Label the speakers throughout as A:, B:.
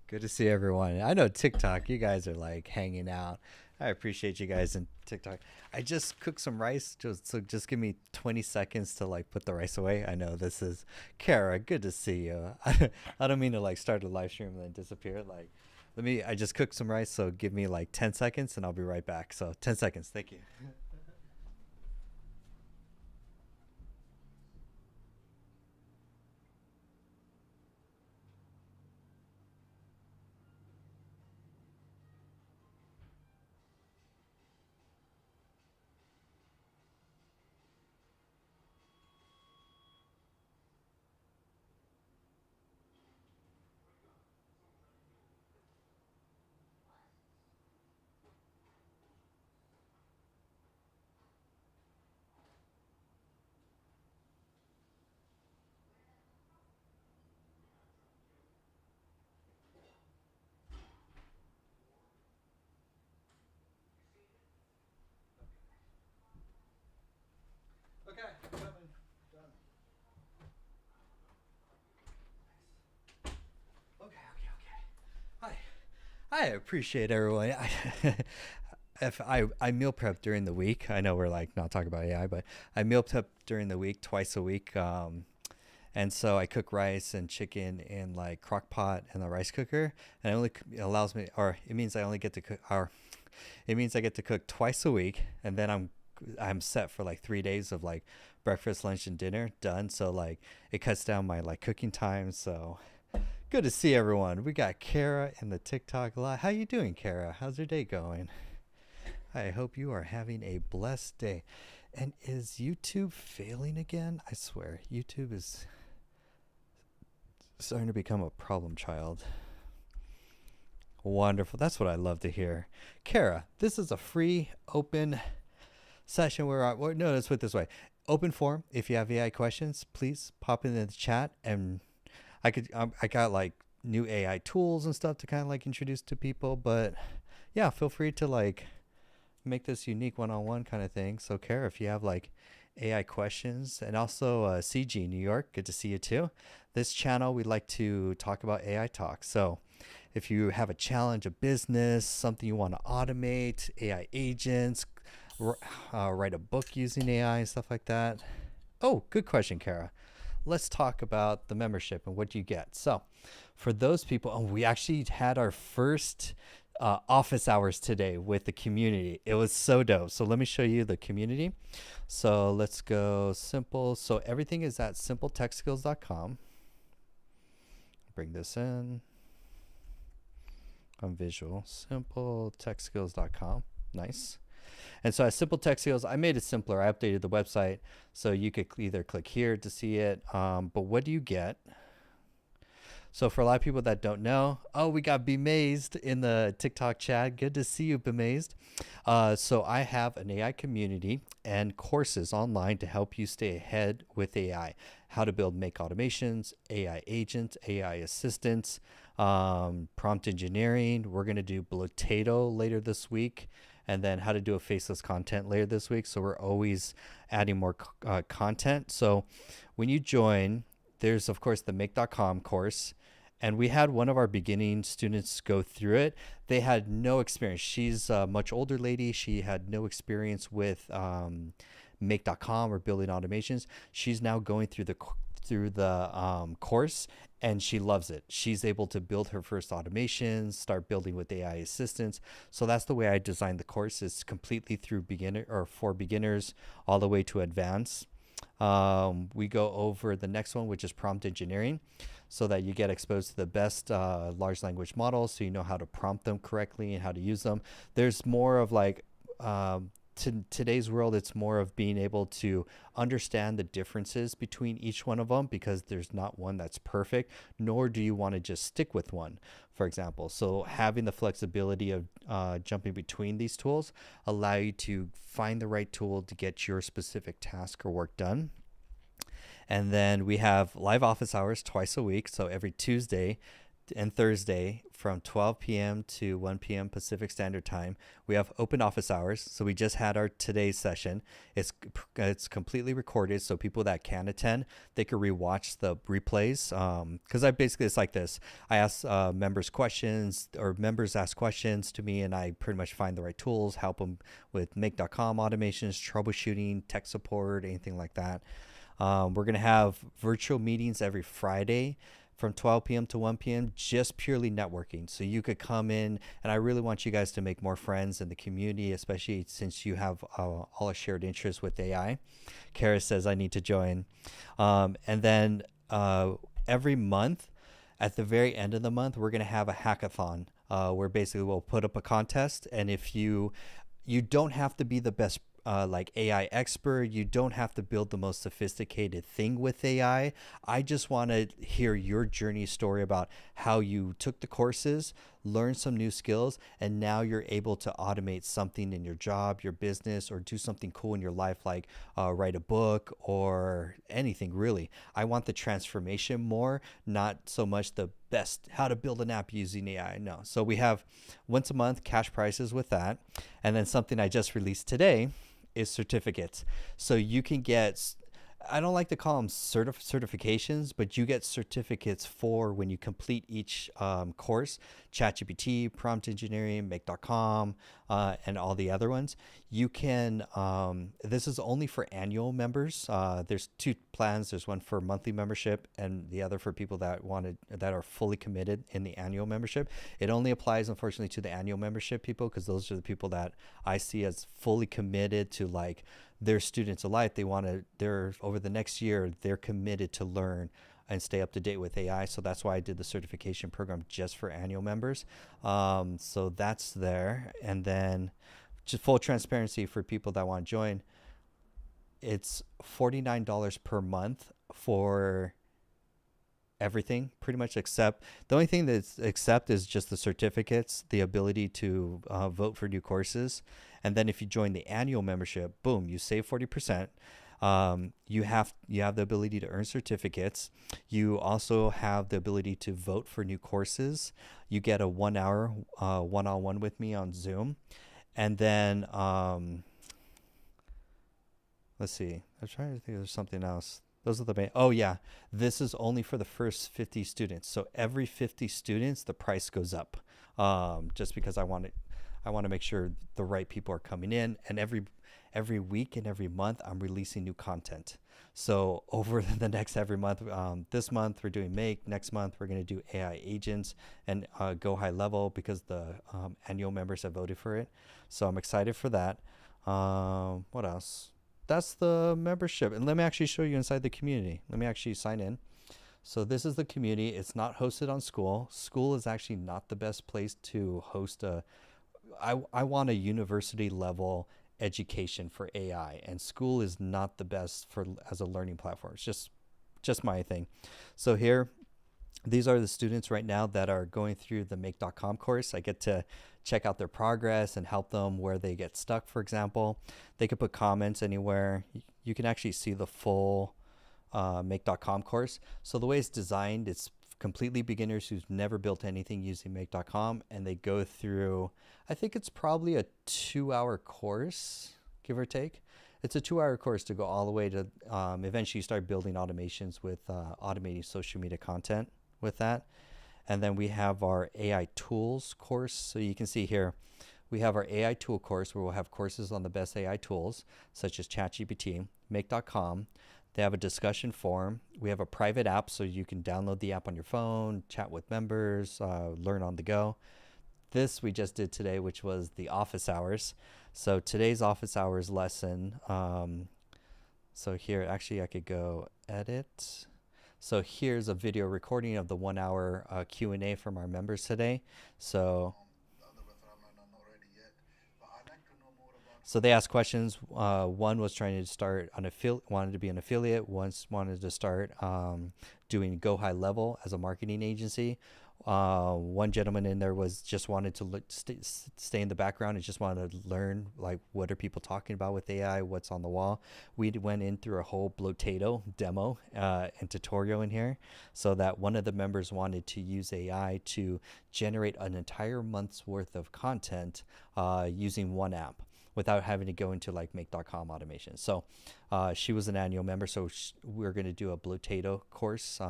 A: Good to see everyone. I know TikTok, you guys are like hanging out. I appreciate you guys in TikTok. I just cooked some rice, just give me 20 seconds to like put the rice away. I know this is Kara. Good to see you. I don't mean to like start a live stream and then disappear. Like, I just cooked some rice, so give me like 10 seconds and I'll be right back. So 10 seconds. Thank you. Okay, coming. Done. Okay, okay, okay. Hi. I appreciate everyone. If I meal prep during the week. I know we're like not talking about AI, but I meal prep during the week twice a week. And so I cook rice and chicken in like crock pot and the rice cooker, and it allows me, or it means I only get to cook, or it means I get to cook twice a week, and then I'm set for like 3 days of like breakfast, lunch, and dinner done. So like it cuts down my like cooking time. So good to see everyone. We got Kara in the TikTok live. How you doing, Kara? How's your day going? I hope you are having a blessed day. And is YouTube failing again? I swear, YouTube is starting to become a problem child. Wonderful. That's what I love to hear. Kara, this is a free, open session where no, let's put it this way. Open forum. If you have AI questions, please pop in the chat, and I got like new AI tools and stuff to kind of like introduce to people. But yeah, feel free to like make this unique one-on-one kind of thing. So Kara, if you have like AI questions, and also CG New York, good to see you too. This channel, we like to talk about AI talk. So if you have a challenge, a business, something you want to automate, AI agents, write a book using AI and stuff like that. Oh, good question, Kara. Let's talk about the membership and what you get. So for those people, we actually had our first office hours today with the community. It was so dope. So let me show you the community. So let's go simple. So everything is at simpletechskills.com. Bring this in on visual. Simpletechskills.com. Nice. And so at Simple Tech Skills, I made it simpler. I updated the website so you could either click here to see it. But what do you get? So for a lot of people that don't know, oh, we got Bemazed in the TikTok chat. Good to see you, Bemazed. So I have an AI community and courses online to help you stay ahead with AI. How to build make automations, AI agents, AI assistants, prompt engineering. We're going to do Potato later this week, and then how to do a faceless content later this week. So we're always adding more content. So when you join, there's of course the make.com course, and we had one of our beginning students go through it. They had no experience. She's a much older lady. She had no experience with make.com or building automations. She's now going through the course, and she loves it. She's able to build her first automations, start building with AI assistants. So that's the way I designed the course. It's completely through beginner or for beginners all the way to advanced. We go over the next one, which is prompt engineering, so that you get exposed to the best large language models, so you know how to prompt them correctly and how to use them. There's more of like today's world, it's more of being able to understand the differences between each one of them, because there's not one that's perfect, nor do you want to just stick with one, for example. So having the flexibility of jumping between these tools allow you to find the right tool to get your specific task or work done. And then we have live office hours twice a week. So every Tuesday and Thursday from 12 p.m. to 1 p.m. Pacific Standard Time. We have open office hours. So we just had our today's session. It's completely recorded, so people that can attend, they can rewatch the replays. Because I basically, it's like this. I ask members questions, or members ask questions to me, and I pretty much find the right tools, help them with make.com automations, troubleshooting, tech support, anything like that. We're going to have virtual meetings every Friday from 12 p.m. to 1 p.m. just purely networking. So you could come in, and I really want you guys to make more friends in the community, especially since you have all a shared interest with AI. Kara says I need to join. And then every month, at the very end of the month, we're going to have a hackathon where basically we'll put up a contest. And if you don't have to be the best like AI expert. You don't have to build the most sophisticated thing with AI. I just want to hear your journey story about how you took the courses, learned some new skills, and now you're able to automate something in your job, your business, or do something cool in your life, like write a book or anything really. I want the transformation more, not so much the best how to build an app using AI. No. So we have once a month cash prizes with that. And then something I just released today is certificates. So you can get, I don't like to call them certifications, but you get certificates for when you complete each course, ChatGPT, prompt engineering, make.com, and all the other ones. You can, this is only for annual members. There's two plans. There's one for monthly membership and the other for people that are fully committed in the annual membership. It only applies, unfortunately, to the annual membership people, because those are the people that I see as fully committed to like their students of life. They're over the next year, they're committed to learn and stay up to date with AI. So that's why I did the certification program just for annual members. So that's there. And then just full transparency for people that want to join, it's $49 per month for everything pretty much, except the only thing that's except is just the certificates, the ability to vote for new courses. And then if you join the annual membership, boom, you save 40%. You have the ability to earn certificates. You also have the ability to vote for new courses. You get a 1 hour one-on-one with me on Zoom. And then let's see, I'm trying to think there's something else. Those are the main. Oh yeah, this is only for the first 50 students. So every 50 students, the price goes up. Just because I want to make sure the right people are coming in, and every week and every month I'm releasing new content. So over the next every month, this month we're doing Make. Next month we're going to do AI agents and go high level, because the annual members have voted for it. So I'm excited for that. What else? That's the membership. And let me actually show you inside the community. Let me actually sign in. So this is the community. It's not hosted on School. School is actually not the best place to host I want a university level education for AI, and School is not the best as a learning platform. It's just my thing. So here, these are the students right now that are going through the make.com course. I get to check out their progress and help them where they get stuck, for example. They could put comments anywhere. You can actually see the full make.com course. So the way it's designed, it's completely beginners who've never built anything using make.com, and they go through, I think it's probably a 2-hour course, give or take. It's a 2-hour course to go all the way to eventually start building automations with automating social media content with that. And then we have our AI tools course. So you can see here, we have our AI tool course where we'll have courses on the best AI tools, such as ChatGPT, make.com. They have a discussion forum. We have a private app, so you can download the app on your phone, chat with members, learn on the go. This we just did today, which was the office hours. So today's office hours lesson. So here, actually I could go edit. So here's a video recording of the 1 hour Q&A from our members today. So they asked questions. One was trying to start wanted to be an affiliate. One wanted to start doing Go High Level as a marketing agency. One gentleman in there was just wanted to stay in the background and just wanted to learn like what are people talking about with AI, what's on the wall. We went in through a whole Blotato demo and tutorial in here, so that one of the members wanted to use AI to generate an entire month's worth of content using one app without having to go into like make.com automation. So she was an annual member, so we're going to do a Blotato course.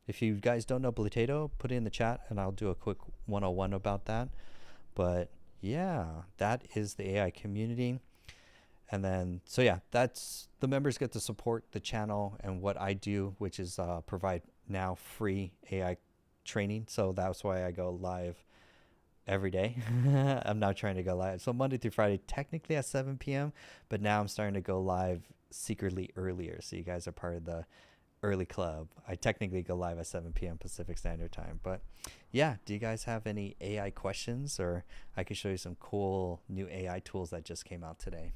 A: If you guys don't know Blotato, put it in the chat and I'll do a quick 101 about that. But yeah, that is the AI community. And then, so yeah, that's the members get to support the channel and what I do, which is provide now free AI training. So that's why I go live every day. I'm now trying to go live. So Monday through Friday, technically at 7 p.m., but now I'm starting to go live secretly earlier. So you guys are part of the early club. I technically go live at 7 p.m. Pacific Standard Time. But yeah, do you guys have any AI questions? Or I can show you some cool new AI tools that just came out today.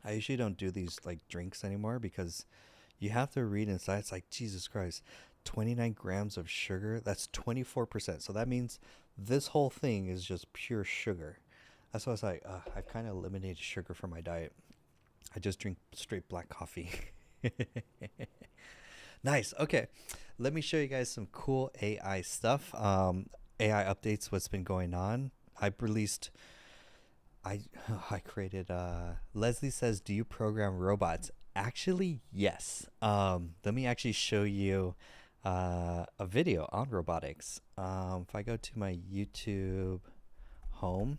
A: I usually don't do these like drinks anymore because you have to read inside. It's like, Jesus Christ, 29 grams of sugar. That's 24%. So that means this whole thing is just pure sugar. That's why I was like, I've kind of eliminated sugar from my diet. I just drink straight black coffee. Nice. Okay. Let me show you guys some cool AI stuff. AI updates, what's been going on. I I created Leslie says, do you program robots? Actually, yes. Let me actually show you a video on robotics. If I go to my YouTube home,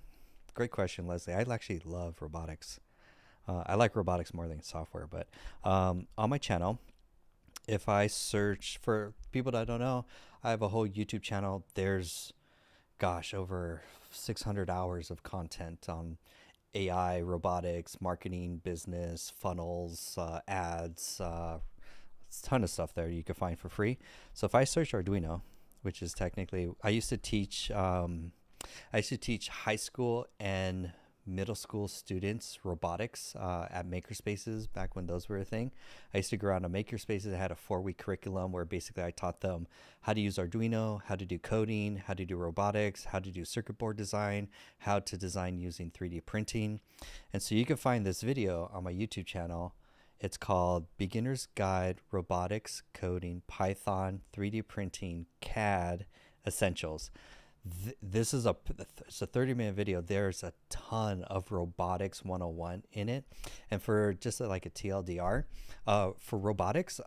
A: great question, Leslie. I actually love robotics. I like robotics more than software, but on my channel, if I search for people that don't know, I have a whole YouTube channel. There's, gosh, over 600 hours of content on AI, robotics, marketing, business, funnels, ads, a ton of stuff there you can find for free. So if I search Arduino, which is technically, I used to teach high school and middle school students robotics at makerspaces back when those were a thing. I used to go around to makerspaces. I had a 4-week curriculum where basically I taught them how to use Arduino, how to do coding, how to do robotics, how to do circuit board design, how to design using 3D printing. And so you can find this video on my YouTube channel. It's called Beginner's Guide Robotics, Coding, Python, 3D Printing, CAD Essentials. This is it's a 30-minute video. There's a ton of robotics 101 in it. And for just like a TLDR, for robotics,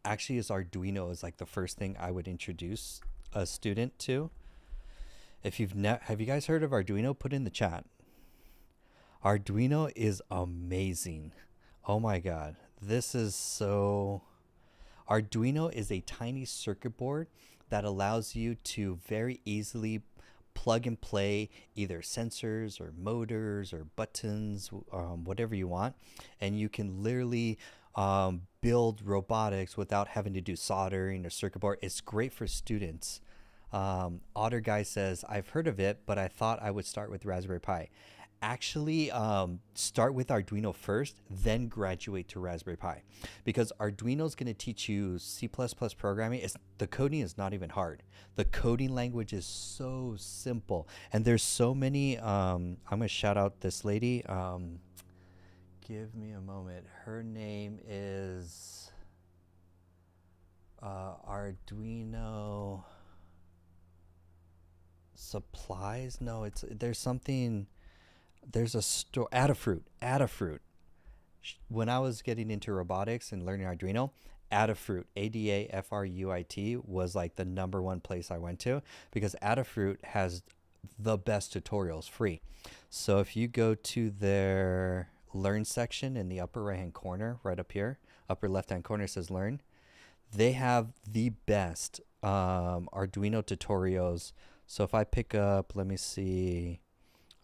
A: actually is Arduino is like the first thing I would introduce a student to. If have you guys heard of Arduino? Put in the chat. Arduino is amazing. Oh my God. This is so... Arduino is a tiny circuit board that allows you to very easily plug and play either sensors or motors or buttons, whatever you want. And you can literally build robotics without having to do soldering or circuit board. It's great for students. Otter Guy says, I've heard of it, but I thought I would start with Raspberry Pi. Actually, start with Arduino first, then graduate to Raspberry Pi, because Arduino is going to teach you C++ programming. The coding is not even hard. The coding language is so simple, and there's so many. I'm going to shout out this lady. Give me a moment. Her name is Arduino Supplies. No, there's something. There's a store, Adafruit. When I was getting into robotics and learning Arduino, Adafruit, Adafruit was like the #1 place I went to, because Adafruit has the best tutorials free. So if you go to their learn section in the upper right hand corner, right up here, upper left hand corner says learn, they have the best Arduino tutorials. So if I pick up, let me see,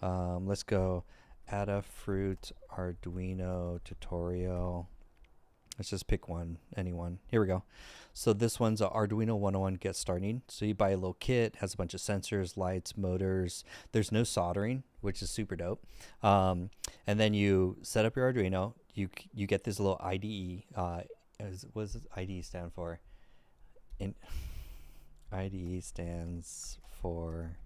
A: let's go Adafruit Arduino tutorial. Let's just pick one, anyone. Here we go. So this one's a Arduino 101 Get Starting. So you buy a little kit, has a bunch of sensors, lights, motors. There's no soldering, which is super dope. And then you set up your Arduino. You get this little IDE. What does IDE stand for? IDE stands for,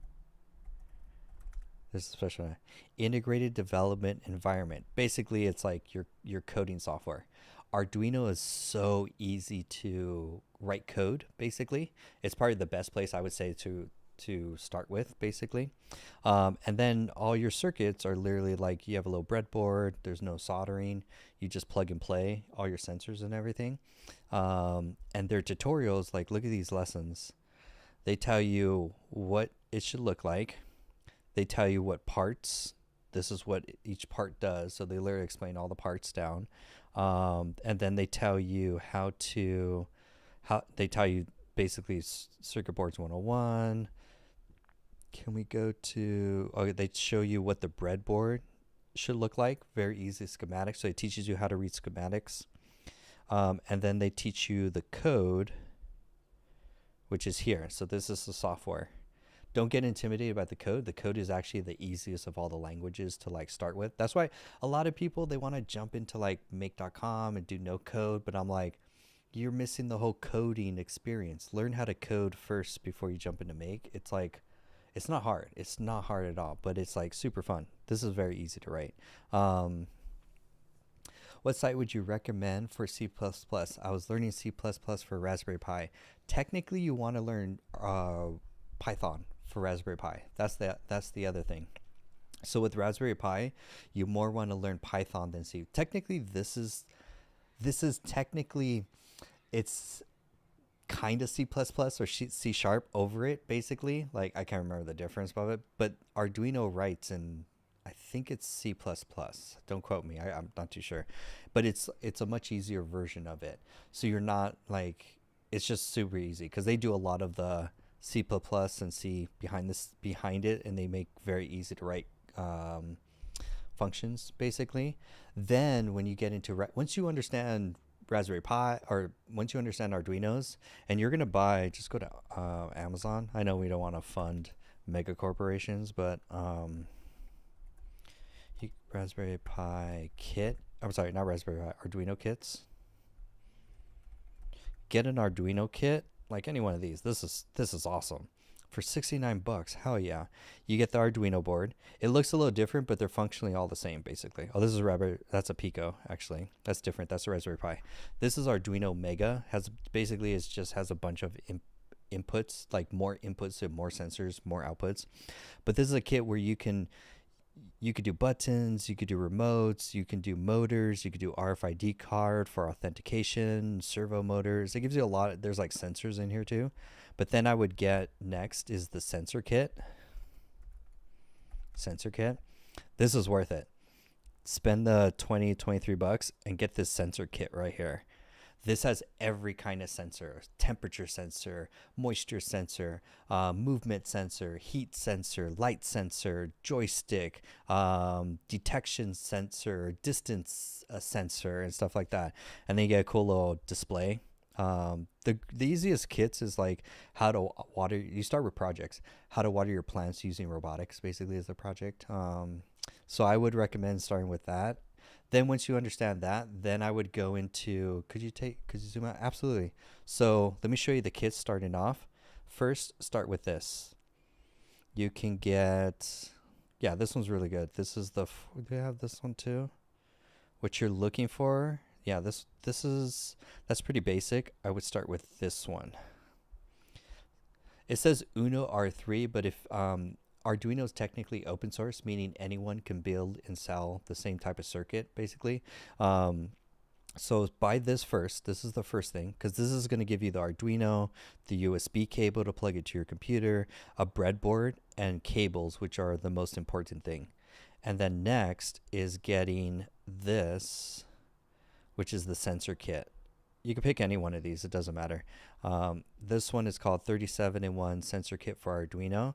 A: there's a special integrated development environment. Basically, it's like your coding software. Arduino is so easy to write code. Basically, it's probably the best place I would say to start with. Basically, and then all your circuits are literally like you have a little breadboard. There's no soldering. You just plug and play all your sensors and everything. And their tutorials, like look at these lessons. They tell you what it should look like. They tell you what parts, this is what each part does. So they literally explain all the parts down. And then they tell you they tell you basically circuit boards 101. Can we go to, okay, they show you what the breadboard should look like. Very easy schematic. So it teaches you how to read schematics. And then they teach you the code, which is here. So this is the software. Don't get intimidated by the code. The code is actually the easiest of all the languages to like start with. That's why a lot of people, they want to jump into like make.com and do no code, but I'm like, you're missing the whole coding experience. Learn how to code first before you jump into make. It's like, it's not hard. It's not hard at all, but it's like super fun. This is very easy to write. What site would you recommend for C++? I was learning C++ for Raspberry Pi. Technically, you want to learn Python for Raspberry Pi. That's the other thing. So with Raspberry Pi, you more want to learn Python than C. Technically, this is technically, it's kind of C++ or C sharp over it, basically. Like I can't remember the difference of it, but Arduino writes in, I think it's C++. Don't quote me. I'm not too sure, but it's a much easier version of it. So you're not like, it's just super easy because they do a lot of the C++ and C behind it, and they make very easy to write functions basically. Then when you get into once you understand Raspberry Pi, or once you understand Arduinos, and you're gonna buy, just go to Amazon. I know we don't want to fund mega corporations, but Raspberry Pi kit. I'm sorry, not Raspberry Pi, Arduino kits. Get an Arduino kit, like any one of these. This is awesome. For 69 bucks, hell yeah. You get the Arduino board. It looks a little different, but they're functionally all the same, basically. Oh, this is that's a Pico, actually. That's different. That's a Raspberry Pi. This is Arduino Mega. It just has a bunch of inputs, like more inputs to more sensors, more outputs. But this is a kit where you could do buttons, you could do remotes, you can do motors, you could do RFID card for authentication, servo motors. It gives you a lot. There's like sensors in here too. But then I would get next is the sensor kit. This is worth it. Spend the 23 bucks and get this sensor kit right here. This has every kind of sensor: temperature sensor, moisture sensor, movement sensor, heat sensor, light sensor, joystick, detection sensor, distance sensor, and stuff like that. And then you get a cool little display. The easiest kits is like how to water. You start with projects. How to water your plants using robotics, basically, is the project. So I would recommend starting with that. Then once you understand that, then I would go into, could you zoom out? Absolutely. So let me show you the kits starting off. First, start with this. You can get, yeah, this one's really good. This is do they have this one too? What you're looking for. Yeah, that's pretty basic. I would start with this one. It says Uno R3, but if, Arduino is technically open source, meaning anyone can build and sell the same type of circuit, basically. So buy this first. This is the first thing, because this is going to give you the Arduino, the USB cable to plug it to your computer, a breadboard, and cables, which are the most important thing. And then next is getting this, which is the sensor kit. You can pick any one of these. It doesn't matter. This one is called 37-in-1 sensor kit for Arduino.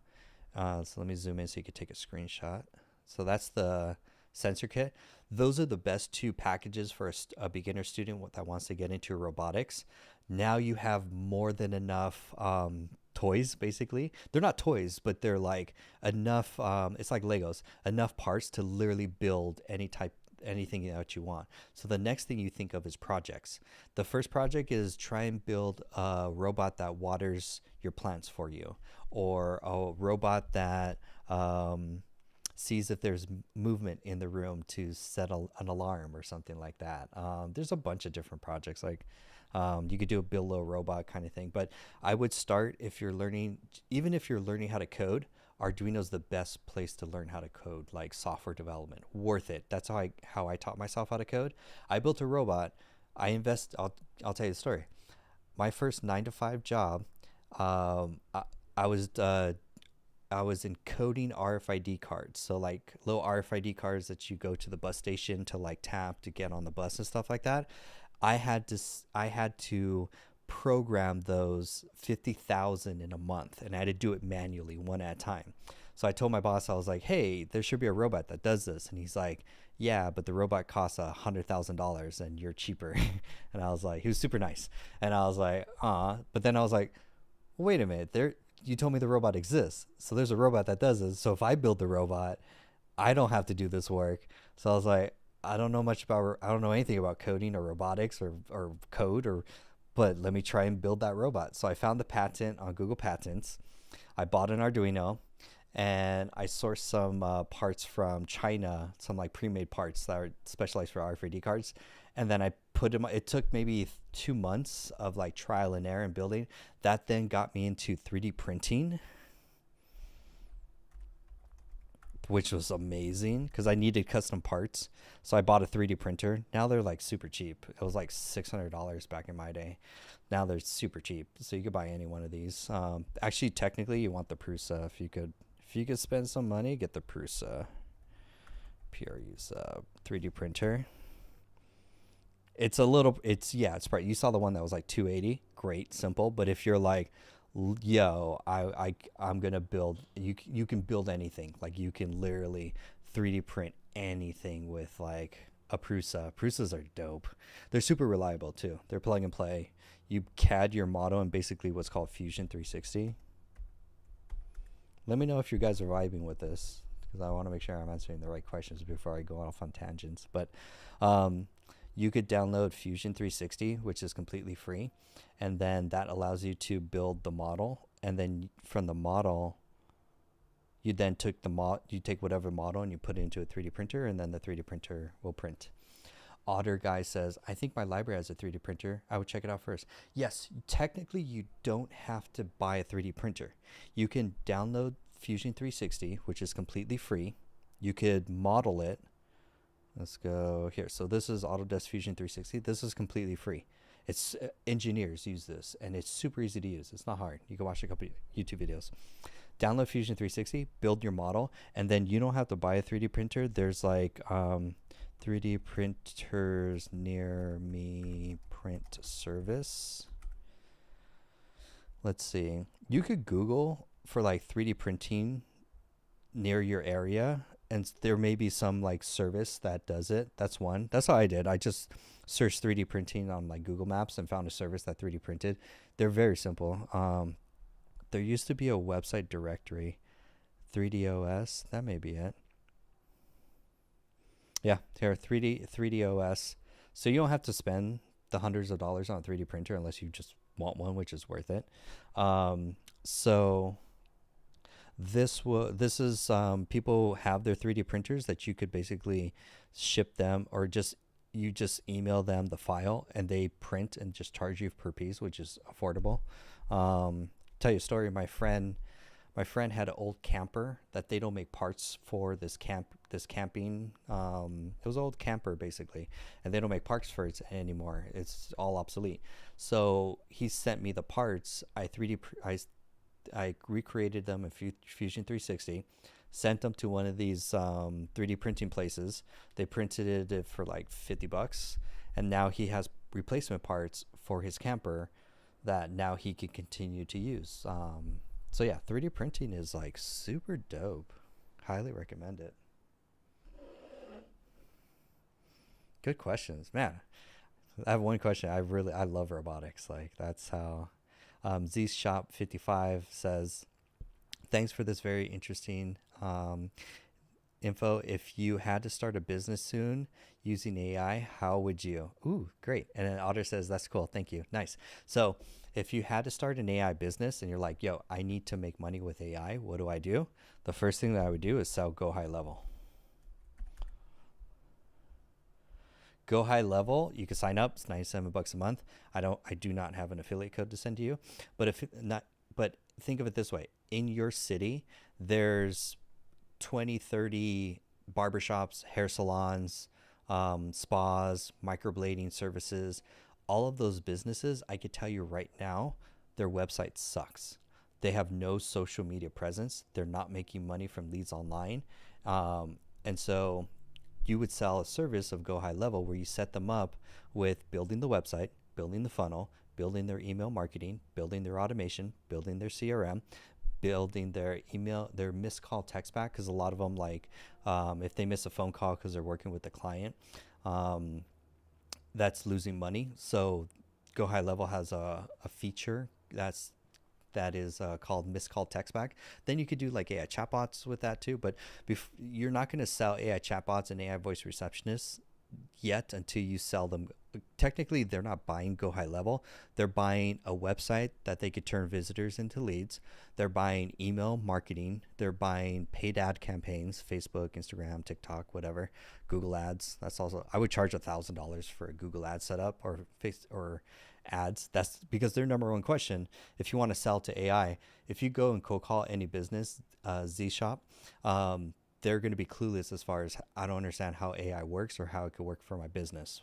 A: So let me zoom in so you can take a screenshot. So that's the sensor kit. Those are the best two packages for a beginner student that wants to get into robotics. Now you have more than enough toys, basically. They're not toys, but they're like enough, it's like Legos, enough parts to literally build anything that you want. So the next thing you think of is projects. The first project is try and build a robot that waters your plants for you, or a robot that sees if there's movement in the room to set an alarm or something like that. There's a bunch of different projects. Like you could do a build a robot kind of thing. But I would start, if you're learning, even if you're learning how to code, Arduino's the best place to learn how to code, like software development. Worth it. That's how I taught myself how to code. I built a robot. I'll tell you the story. My first 9 to 5 job, I was encoding RFID cards. So like little RFID cards that you go to the bus station to like tap to get on the bus and stuff like that. I had to program those 50,000 in a month, and I had to do it manually, one at a time. So I told my boss, I was like, hey, there should be a robot that does this. And he's like, yeah, but the robot costs $100,000 and you're cheaper. And I was like, he was super nice. And I was like, but then I was like, wait a minute, you told me the robot exists. So there's a robot that does this. So if I build the robot, I don't have to do this work. So I was like, I don't know anything about coding or robotics or code, but let me try and build that robot. So I found the patent on Google Patents. I bought an Arduino, and I sourced some parts from China, some like pre-made parts that are specialized for RFID cards. And then I put them, it took maybe 2 months of like trial and error and building. That then got me into 3D printing, which was amazing because I needed custom parts. So I bought a 3D printer. Now they're like super cheap. It was like $600 back in my day. Now they're super cheap. So you could buy any one of these. Actually, technically, you want the Prusa. If you could spend some money, get the Prusa. PRU's 3D printer. It's probably, you saw the one that was like 280. Great, simple. But if you're like, yo, I'm gonna build, you can build anything. Like you can literally 3D print anything with like a Prusa. Prusas are dope. They're super reliable too. They're plug and play. You CAD your model in basically what's called Fusion 360. Let me know if you guys are vibing with this, because I want to make sure I'm answering the right questions before I go off on tangents. But you could download Fusion 360, which is completely free, and then that allows you to build the model. And then from the model, you then take whatever model and you put it into a 3D printer, and then the 3D printer will print. Otter Guy says, I think my library has a 3D printer. I would check it out first. Yes, technically you don't have to buy a 3D printer. You can download Fusion 360, which is completely free. You could model it. Let's go here. So this is Autodesk Fusion 360. This is completely free. It's engineers use this, and it's super easy to use. It's not hard. You can watch a couple YouTube videos. Download Fusion 360, build your model, and then you don't have to buy a 3D printer. There's like 3D printers near me print service. Let's see. You could Google for like 3D printing near your area, and there may be some like service that does it. That's one. That's how I did. I just searched 3D printing on like Google Maps and found a service that 3D printed. They're very simple. There used to be a website directory, 3DOS. That may be it. Yeah, here, 3DOS. So you don't have to spend the hundreds of dollars on a 3D printer unless you just want one, which is worth it. So this is people have their 3D printers that you could basically ship them, or you just email them the file and they print and just charge you per piece, which is affordable. Tell you a story. My friend had an old camper that they don't make parts for this camping. It was an old camper basically, and they don't make parts for it anymore. It's all obsolete. So he sent me the parts. I recreated them in Fusion 360, sent them to one of these 3D printing places. They printed it for like $50, and now he has replacement parts for his camper that now he can continue to use. So yeah, 3D printing is like super dope. Highly recommend it. Good questions, man. I have one question. I love robotics. Like that's how Z Shop 55 says, thanks for this very interesting info. If you had to start a business soon using AI, how would you? Ooh, great. And then Otter says, that's cool. Thank you. Nice. So if you had to start an AI business and you're like, yo, I need to make money with AI, what do I do? The first thing that I would do is sell Go High Level. Go High Level, you can sign up. It's $97 a month. I do not have an affiliate code to send to you, but if not, but think of it this way: in your city, there's 20, 30 barbershops, hair salons, spas, microblading services. All of those businesses, I could tell you right now, their website sucks. They have no social media presence. They're not making money from leads online, and so you would sell a service of Go High Level where you set them up with building the website, building the funnel, building their email marketing, building their automation, building their CRM, building their email, their missed call text back. Because a lot of them, like if they miss a phone call because they're working with the client, that's losing money. So Go High Level has a feature that is called missed call text back. Then you could do like AI chatbots with that too. But you're not going to sell AI chatbots and AI voice receptionists yet until you sell them. Technically, they're not buying Go High Level. They're buying a website that they could turn visitors into leads. They're buying email marketing. They're buying paid ad campaigns, Facebook, Instagram, TikTok, whatever, Google ads. That's also, I would charge $1,000 for a Google ad setup or ads. That's because their number one question, if you want to sell to AI, if you go and cold call any business, Z Shop, they're going to be clueless as far as, I don't understand how AI works or how it could work for my business.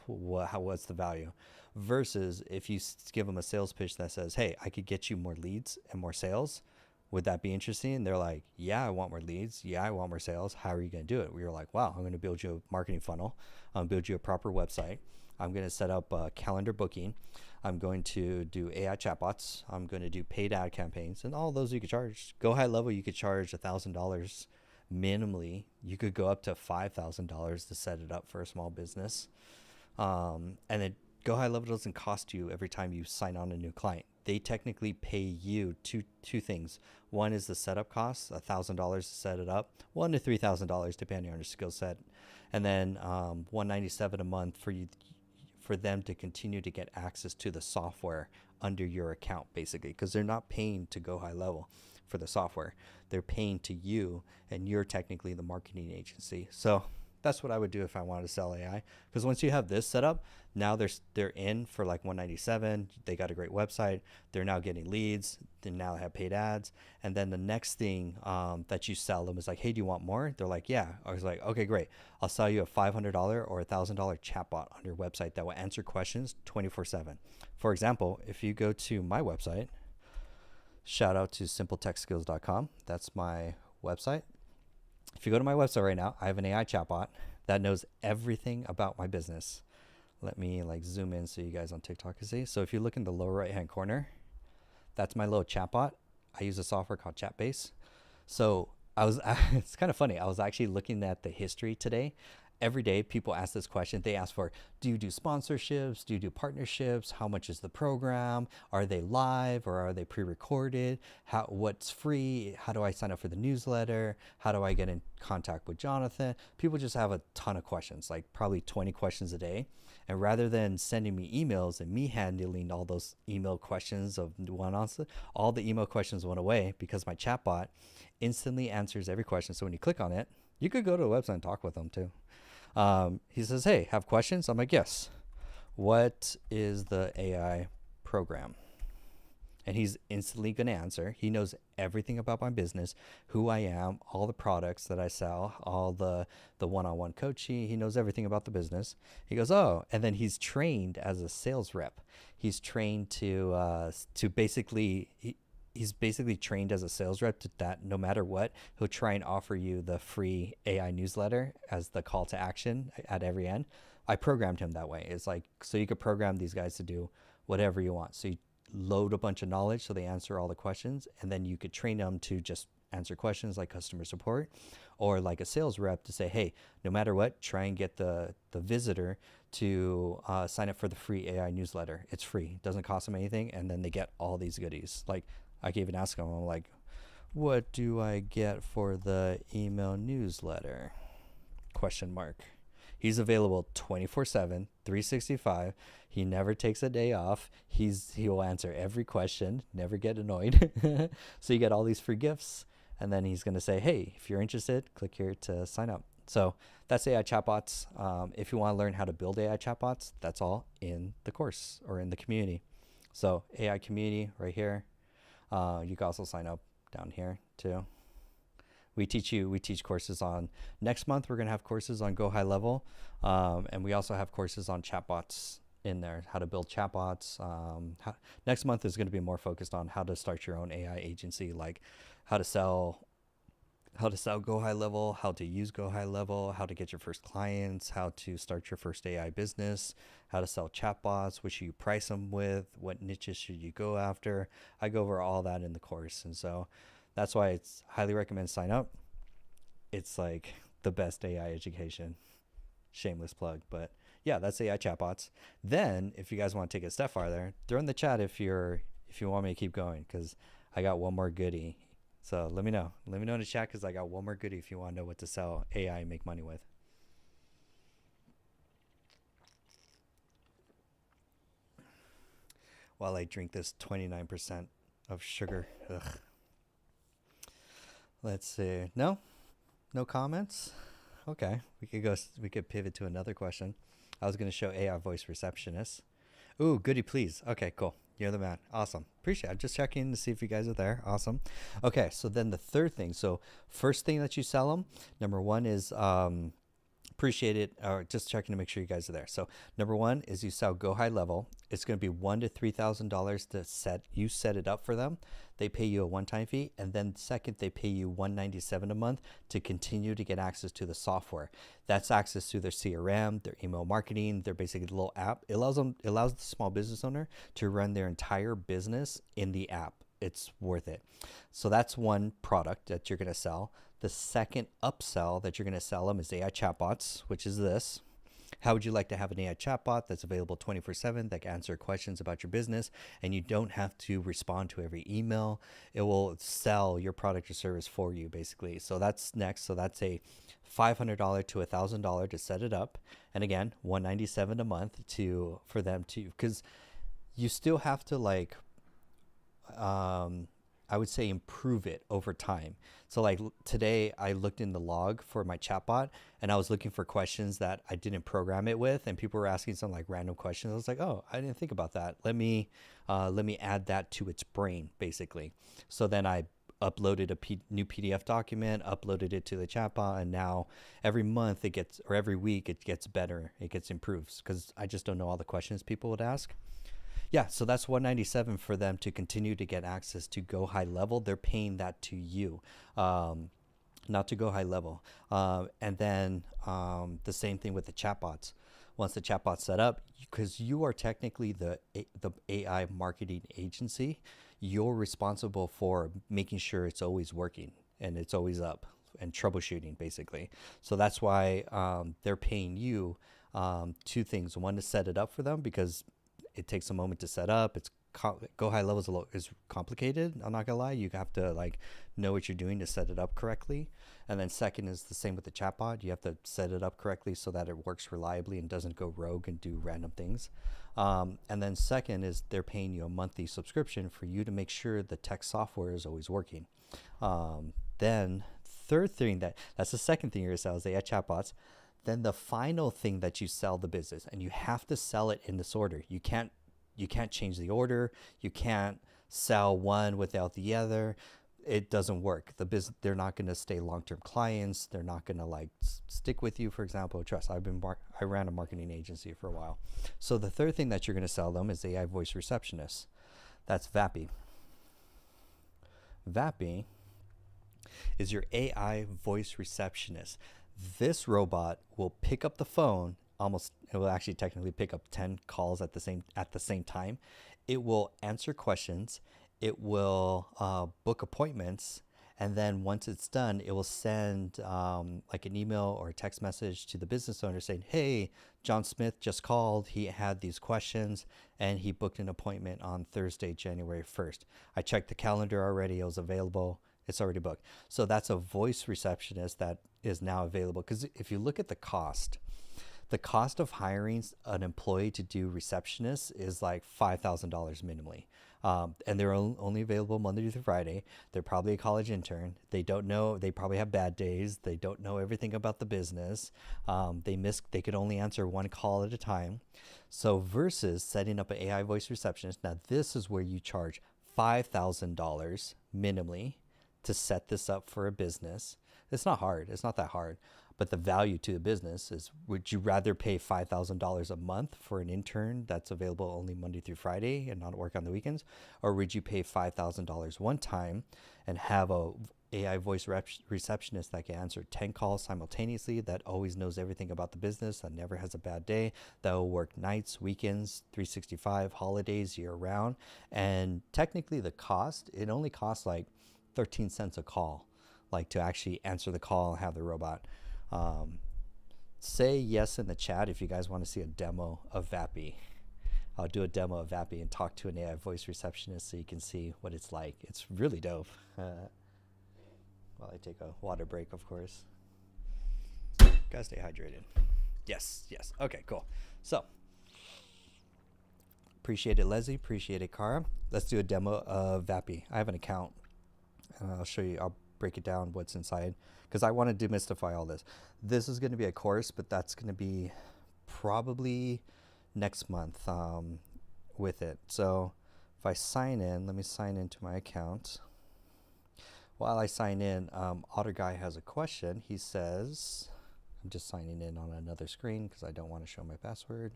A: What's the value? Versus if you give them a sales pitch that says, hey, I could get you more leads and more sales. Would that be interesting? And they're like, yeah, I want more leads. Yeah, I want more sales. How are you going to do it? We were like, wow, I'm going to build you a marketing funnel. I'm build you a proper website. I'm going to set up a calendar booking. I'm going to do AI chatbots. I'm going to do paid ad campaigns, and all those you could charge. Go High Level, you could charge $1,000 minimally. You could go up to $5,000 to set it up for a small business. And then Go High Level doesn't cost you every time you sign on a new client. They technically pay you two things. One is the setup costs, $1,000 to set it up, $1,000 to $3,000 depending on your skill set, and then $197 a month for them to continue to get access to the software under your account, basically, because they're not paying to Go High Level for the software. They're paying to you, and you're technically the marketing agency. So that's what I would do if I wanted to sell AI. Because once you have this set up, now they're in for like 197. They got a great website. They're now getting leads. They now have paid ads. And then the next thing that you sell them is like, hey, do you want more? They're like, yeah. I was like, okay, great. I'll sell you a $500 or $1,000 chatbot on your website that will answer questions 24/7. For example, if you go to my website, shout out to simpletechskills.com. That's my website. If you go to my website right now, I have an AI chatbot that knows everything about my business. Let me like zoom in so you guys on TikTok can see. So if you look in the lower right hand corner, that's my little chatbot. I use a software called Chatbase. So it's kind of funny. I was actually looking at the history today. Every day people ask this question. They ask for, do you do sponsorships? Do you do partnerships? How much is the program? Are they live or are they pre-recorded? What's free? How do I sign up for the newsletter? How do I get in contact with Jonathan? People just have a ton of questions, like probably 20 questions a day. And rather than sending me emails and me handling all those email questions of one-on-one, all the email questions went away because my chatbot instantly answers every question. So when you click on it, you could go to the website and talk with them too. He says, hey, have questions? I'm like, yes. What is the AI program? And he's instantly going to answer. He knows everything about my business, who I am, all the products that I sell, all the one-on-one coaching. He knows everything about the business. He goes, oh, and then he's trained as a sales rep. He's trained to basically, he's basically trained as a sales rep that no matter what, he'll try and offer you the free AI newsletter as the call to action at every end. I programmed him that way. It's like, so you could program these guys to do whatever you want. So you load a bunch of knowledge so they answer all the questions, and then you could train them to just answer questions like customer support, or like a sales rep to say, hey, no matter what, try and get the visitor to sign up for the free AI newsletter. It's free, it doesn't cost them anything, and then they get all these goodies. Like I can even ask them, I'm like, what do I get for the email newsletter? Question mark. He's available 24/7, 365. He never takes a day off. He will answer every question, never get annoyed. So you get all these free gifts, and then he's going to say, hey, if you're interested, click here to sign up. So that's AI chatbots. If you want to learn how to build AI chatbots, that's all in the course or in the community. So AI community right here. You can also sign up down here too. We teach courses on, next month we're going to have courses on Go High Level. And we also have courses on chatbots in there, how to build chatbots. Next month is going to be more focused on how to start your own AI agency, like how to sell Go High Level, how to use Go High Level, how to get your first clients, how to start your first AI business, how to sell chatbots, what should you price them with, what niches should you go after. I go over all that in the course. And so that's why it's highly recommend sign up. It's like the best AI education. Shameless plug, but yeah, that's AI chatbots. Then if you guys want to take it a step farther, throw in the chat if you want me to keep going, because I got one more goodie. So let me know in the chat, because I got one more goodie if you want to know what to sell AI and make money with. While I drink this 29% of sugar. Ugh. Let's see. No comments. Okay, we could pivot to another question. I was going to show AI voice receptionist. Ooh, goody please. Okay, cool. You're the man. Awesome. Appreciate it. I'm just checking to see if you guys are there. Awesome. Okay, so then the third thing. So first thing that you sell them, number one is appreciate it, or just checking to make sure you guys are there. So number one is you sell Go High Level. It's going to be $1,000 to $3,000 to set it up for them. They pay you a one-time fee, and then second, they pay you $197 a month to continue to get access to the software. That's access to their CRM, their email marketing, their basically little app. It allows the small business owner to run their entire business in the app. It's worth it. So that's one product that you're going to sell. The second upsell that you're going to sell them is AI chatbots, which is this. How would you like to have an AI chatbot that's available 24/7 that can answer questions about your business, and you don't have to respond to every email? It will sell your product or service for you, basically. So that's next. So that's a $500 to $1,000 to set it up, and again, $197 a month for them to, because you still have to like I would say improve it over time. So like today I looked in the log for my chatbot, and I was looking for questions that I didn't program it with, and people were asking some like random questions. I was like, oh, I didn't think about that. Let me add that to its brain, basically. So then I uploaded a new PDF document, uploaded it to the chatbot, and now every month or every week it gets better. It gets improved, because I just don't know all the questions people would ask. Yeah, so that's $197 for them to continue to get access to Go High Level. They're paying that to you, not to Go High Level. And then the same thing with the chatbots. Once the chatbot's set up, because you are technically the AI marketing agency, you're responsible for making sure it's always working and it's always up, and troubleshooting, basically. So that's why they're paying you two things. One, to set it up for them, because it takes a moment to set up. Go High Level is complicated. I'm not gonna lie. You have to like know what you're doing to set it up correctly. And then second is the same with the chatbot. You have to set it up correctly so that it works reliably and doesn't go rogue and do random things. And then second is they're paying you a monthly subscription for you to make sure the tech software is always working. Then third thing that's the second thing you're gonna sell is AI chatbots. Then the final thing that you sell the business, and you have to sell it in this order. You can't change the order. You can't sell one without the other. It doesn't work. They're not going to stay long-term clients. They're not going to like stick with you. For example, trust. I ran a marketing agency for a while. So the third thing that you're going to sell them is AI voice receptionist. That's VAPI. VAPI is your AI voice receptionist. This robot will pick up the phone. It will actually technically pick up 10 calls at the same time. It will answer questions. It will book appointments, And then once it's done, it will send like an email or a text message to the business owner saying, hey, John Smith just called. He had these questions and he booked an appointment on Thursday, January 1st. I checked the calendar already. It was available. It's already booked. So that's a voice receptionist that is now available. Because if you look at the cost of hiring an employee to do receptionist is like $5,000 minimally. And they're only available Monday through Friday. They're probably a college intern. They don't know, they probably have bad days. They don't know everything about the business. They could only answer one call at a time. So versus setting up an AI voice receptionist, now this is where you charge $5,000 minimally to set this up for a business. It's not hard. It's not that hard. But the value to the business is, would you rather pay $5,000 a month for an intern that's available only Monday through Friday and not work on the weekends? Or would you pay $5,000 one time and have a AI voice receptionist that can answer 10 calls simultaneously, that always knows everything about the business, that never has a bad day, that will work nights, weekends, 365, holidays, year round? And technically the cost, it only costs like 13 cents a call, like to actually answer the call and have the robot. Say yes in the chat if you guys want to see a demo of Vappy. I'll do a demo of Vappy and talk to an AI voice receptionist so you can see what it's like. It's really dope. While I take a water break, of course. Gotta stay hydrated. Yes. Okay, cool. So, appreciate it, Leslie. Appreciate it, Cara. Let's do a demo of Vappy. I have an account. I'll show you. I'll break it down what's inside because I want to demystify all this. This is going to be a course, but that's going to be probably next month with it. So if I sign in, let me sign into my account. While I sign in, Otter Guy has a question. He says, I'm just signing in on another screen because I don't want to show my password.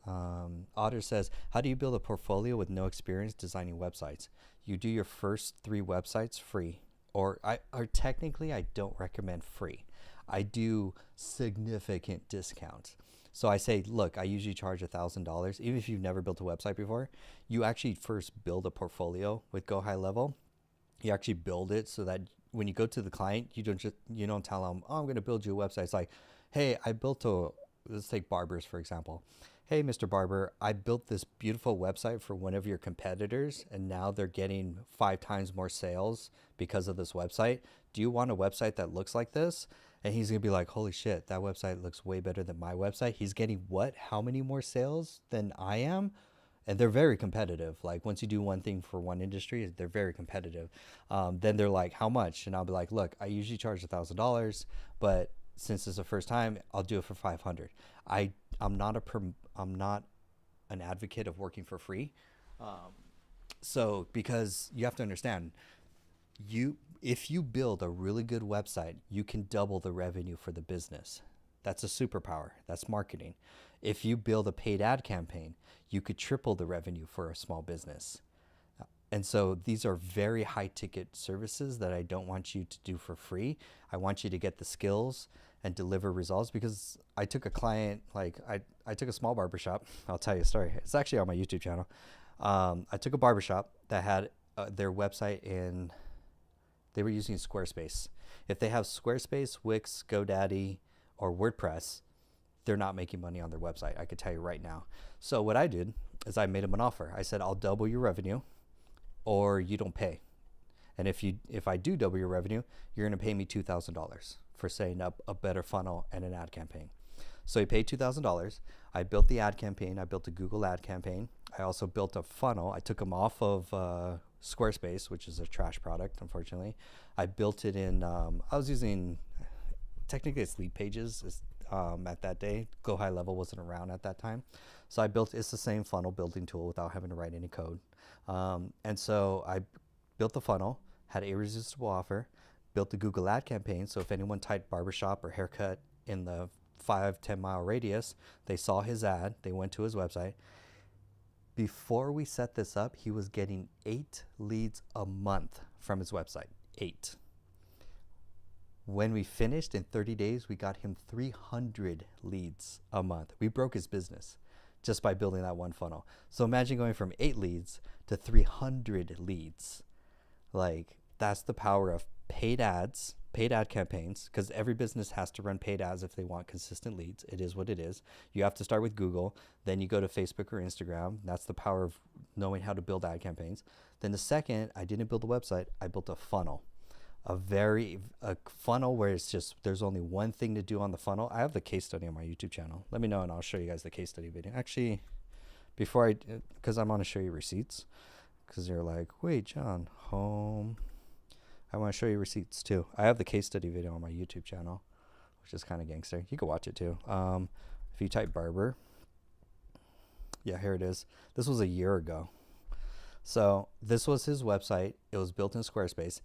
A: Otter says, how do you build a portfolio with no experience designing websites? You do your first 3 websites free, or technically I don't recommend free. I do significant discounts. So I say, look, I usually charge $1,000. Even if you've never built a website before, you actually first build a portfolio with Go High Level. You actually build it so that when you go to the client, you don't tell them, oh, I'm going to build you a website. It's like, hey, let's take barbers, for example. Hey, Mr. Barber, I built this beautiful website for one of your competitors, and now they're getting 5 times more sales because of this website. Do you want a website that looks like this? And he's going to be like, holy shit, that website looks way better than my website. He's getting what? How many more sales than I am? And they're very competitive. Like once you do one thing for one industry, they're very competitive. Then they're like, how much? And I'll be like, look, I usually charge $1,000, but since it's the first time, I'll do it for 500. I'm not an advocate of working for free. So because you have to understand, if you build a really good website, you can double the revenue for the business. That's a superpower. That's marketing. If you build a paid ad campaign, you could triple the revenue for a small business. And so these are very high ticket services that I don't want you to do for free. I want you to get the skills and deliver results, because I took a client, like I took a small barbershop. I'll tell you a story. It's actually on my YouTube channel. I took a barbershop that had their website they were using Squarespace. If they have Squarespace, Wix, GoDaddy, or WordPress, they're not making money on their website. I could tell you right now. So what I did is I made them an offer. I said, I'll double your revenue or you don't pay. And if I do double your revenue, you're going to pay me $2,000 for setting up a better funnel and an ad campaign. So he paid $2,000. I built the ad campaign. I built a Google ad campaign. I also built a funnel. I took them off of Squarespace, which is a trash product, unfortunately. I built it in, I was using, technically it's Lead Pages at that day. Go High Level wasn't around at that time. So it's the same funnel building tool without having to write any code. And so I built the funnel, had an irresistible offer, built the Google ad campaign. So if anyone typed barbershop or haircut in the 5-10 mile radius, they saw his ad, they went to his website. Before we set this up, he was getting 8 leads a month from his website. 8. When we finished in 30 days, we got him 300 leads a month. We broke his business just by building that one funnel. So imagine going from 8 leads to 300 leads. Like, that's the power of paid ads, paid ad campaigns, because every business has to run paid ads if they want consistent leads. It is what it is. You have to start with Google, then you go to Facebook or Instagram. That's the power of knowing how to build ad campaigns. Then the second, I didn't build a website, I built a funnel. A funnel where it's just, there's only one thing to do on the funnel. I have the case study on my YouTube channel. Let me know and I'll show you guys the case study video. Actually, before because I'm going to show you receipts, because you're like, wait, John, home. I want to show you receipts too. I have the case study video on my YouTube channel, which is kind of gangster. You can watch it too. If you type barber, yeah, here it is. This was a year ago. So this was his website. It was built in Squarespace.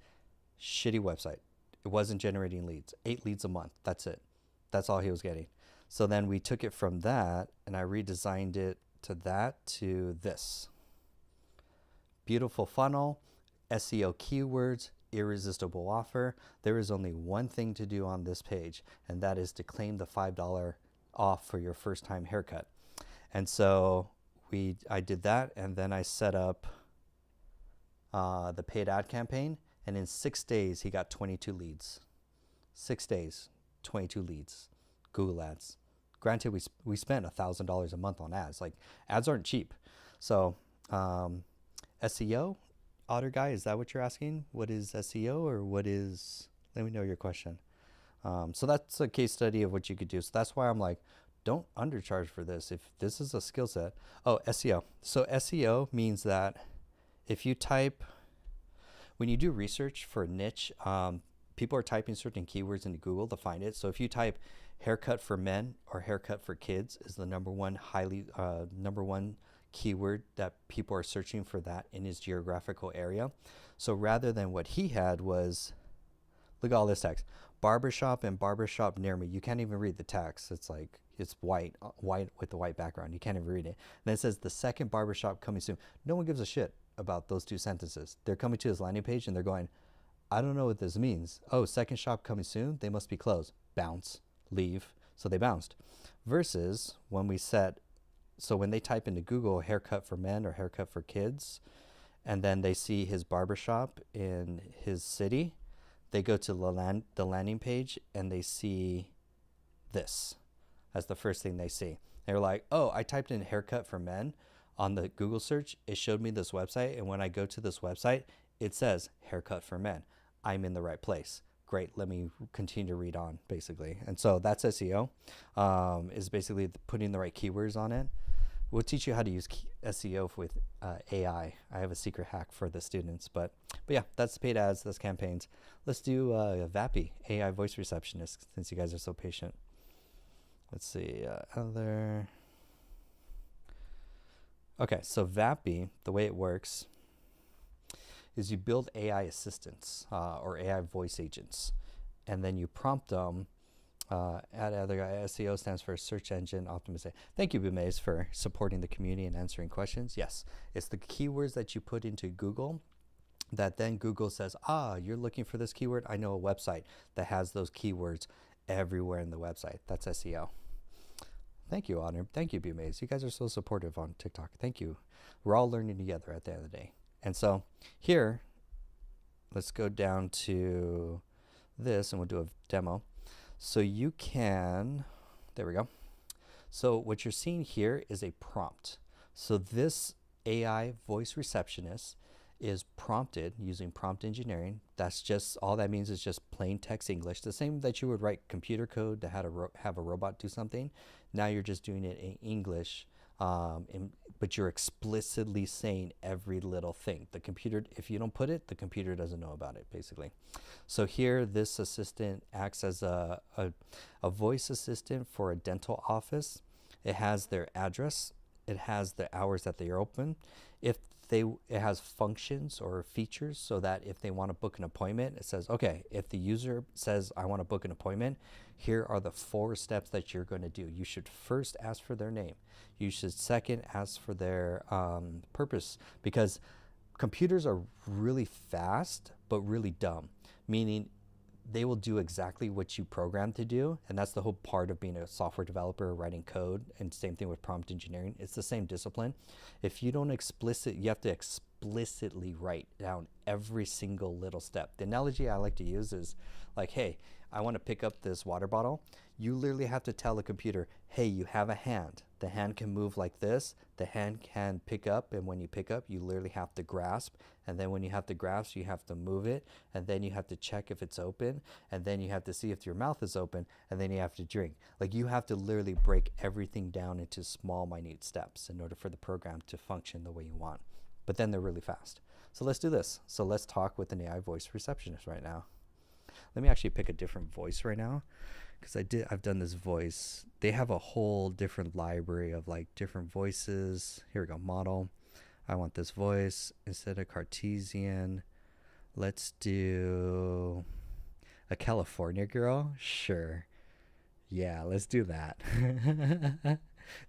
A: Shitty website. It wasn't generating leads. 8 leads a month. That's it. That's all he was getting. So then we took it from that and I redesigned it to this. Beautiful funnel, SEO keywords, irresistible offer. There is only one thing to do on this page, and that is to claim the $5 off for your first time haircut. And so I did that, and then I set up the paid ad campaign. And in 6 days, he got 22 leads. 6 days, 22 leads. Google ads. Granted, we spent $1,000 a month on ads. Like, ads aren't cheap. So, SEO, Otter Guy, is that what you're asking? What is SEO, or what is? Let me know your question. So that's a case study of what you could do. So that's why I'm like, don't undercharge for this. If this is a skill set. Oh, SEO. So SEO means that if you type. When you do research for a niche, people are typing certain keywords into Google to find it. So if you type haircut for men or haircut for kids is the number one keyword that people are searching for that in his geographical area. So rather than what he had was, look at all this text, barbershop and barbershop near me. You can't even read the text. It's like, it's white with the white background. You can't even read it. And then it says the second barbershop coming soon. No one gives a shit about those 2 sentences. They're coming to his landing page and they're going, I don't know what this means. Oh, second shop coming soon. They must be closed. Bounce, leave. So they bounced. Versus when when they type into Google haircut for men or haircut for kids, and then they see his barbershop in his city, they go to the landing page and they see this as the first thing they see. They're like, oh, I typed in haircut for men. On the Google search, it showed me this website, and when I go to this website, it says haircut for men. I'm in the right place. Great, let me continue to read on, basically. And so that's SEO, is basically putting the right keywords on it. We'll teach you how to use SEO with AI. I have a secret hack for the students, but yeah, that's paid ads, that's campaigns. Let's do VAPI, AI voice receptionist, since you guys are so patient. Let's see, other. Okay, so VAPI, the way it works is you build AI assistants or AI voice agents, and then you prompt them. SEO stands for Search Engine Optimization. Thank you, Bumaze, for supporting the community and answering questions. Yes, it's the keywords that you put into Google that then Google says, you're looking for this keyword. I know a website that has those keywords everywhere in the website. That's SEO. Thank you, Honor. Thank you, Bumaze. You guys are so supportive on TikTok. Thank you. We're all learning together at the end of the day. And so here, let's go down to this and we'll do a demo. So you can, there we go. So what you're seeing here is a prompt. So this AI voice receptionist is prompted using prompt engineering. That's just, all that means is just plain text English. The same that you would write computer code to have a robot do something. Now you're just doing it in English, but you're explicitly saying every little thing. The computer, if you don't put it, the computer doesn't know about it, basically. So here, this assistant acts as a voice assistant for a dental office. It has their address. It has the hours that they are open. It has functions or features so that if they want to book an appointment, it says, okay, if the user says, I want to book an appointment, here are the 4 steps that you're going to do. You should first ask for their name. You should second ask for their purpose, because computers are really fast, but really dumb, meaning they will do exactly what you program to do. And that's the whole part of being a software developer, writing code, and same thing with prompt engineering. It's the same discipline. If you don't you have to explicitly write down every single little step. The analogy I like to use is like, hey, I want to pick up this water bottle. You literally have to tell the computer, hey, you have a hand. The hand can move like this. The hand can pick up, and when you pick up, you literally have to grasp. And then when you have to grasp, you have to move it. And then you have to check if it's open. And then you have to see if your mouth is open. And then you have to drink. Like, you have to literally break everything down into small, minute steps in order for the program to function the way you want. But then they're really fast. So let's do this. So let's talk with an AI voice receptionist right now. Let me actually pick a different voice right now, because I've done this voice. They have a whole different library of like different voices. Here we go, model. I want this voice instead of Cartesian. Let's do a California girl. Sure. Yeah, let's do that.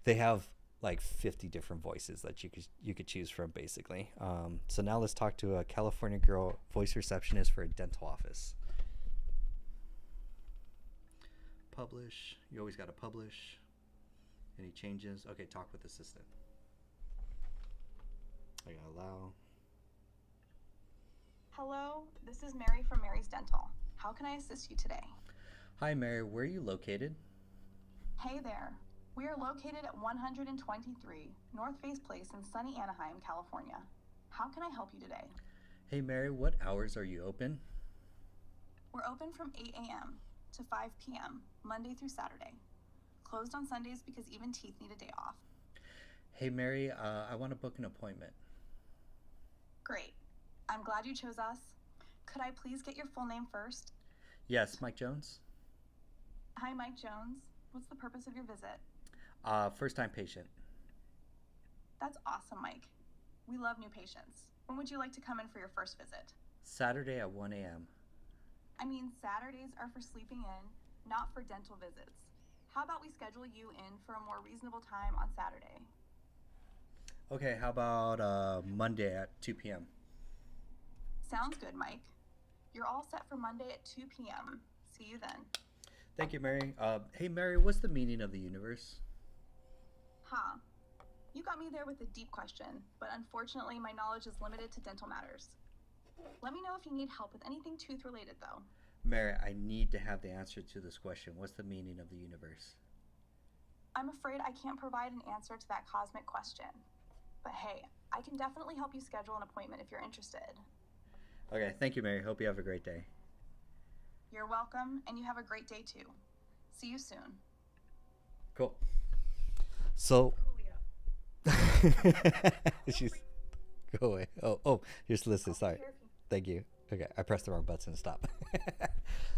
A: They have like 50 different voices that you could choose from, basically. So now let's talk to a California girl voice receptionist for a dental office. Publish. You always got to publish. Any changes? Okay, talk with assistant. I gotta allow.
B: Hello, this is Mary from Mary's Dental. How can I assist you today?
A: Hi, Mary. Where are you located?
B: Hey there. We are located at 123 North Face Place in sunny Anaheim, California. How can I help you today?
A: Hey, Mary. What hours are you open?
B: We're open from 8 a.m. to 5 p.m., Monday through Saturday. Closed on Sundays because even teeth need a day off.
A: Hey, Mary. I want to book an appointment.
B: Great. I'm glad you chose us. Could I please get your full name first?
A: Yes, Mike Jones.
B: Hi, Mike Jones. What's the purpose of your visit?
A: First-time patient.
B: That's awesome, Mike. We love new patients. When would you like to come in for your first visit?
A: Saturday at 1 a.m.
B: I mean, Saturdays are for sleeping in, not for dental visits. How about we schedule you in for a more reasonable time on Saturday?
A: Okay, how about Monday at 2 p.m.?
B: Sounds good, Mike. You're all set for Monday at 2 p.m. See you then.
A: Thank you, Mary. Hey, Mary, what's the meaning of the universe?
B: Huh. You got me there with a deep question, but unfortunately my knowledge is limited to dental matters. Let me know if you need help with anything tooth-related, though.
A: Mary, I need to have the answer to this question. What's the meaning of the universe?
B: I'm afraid I can't provide an answer to that cosmic question. But hey, I can definitely help you schedule an appointment if you're interested.
A: Okay, thank you, Mary. Hope you have a great day.
B: You're welcome, and you have a great day too. See you soon.
A: Cool. So, she's go away. Oh, you're listening. Sorry. Thank you. Okay, I pressed the wrong button to stop.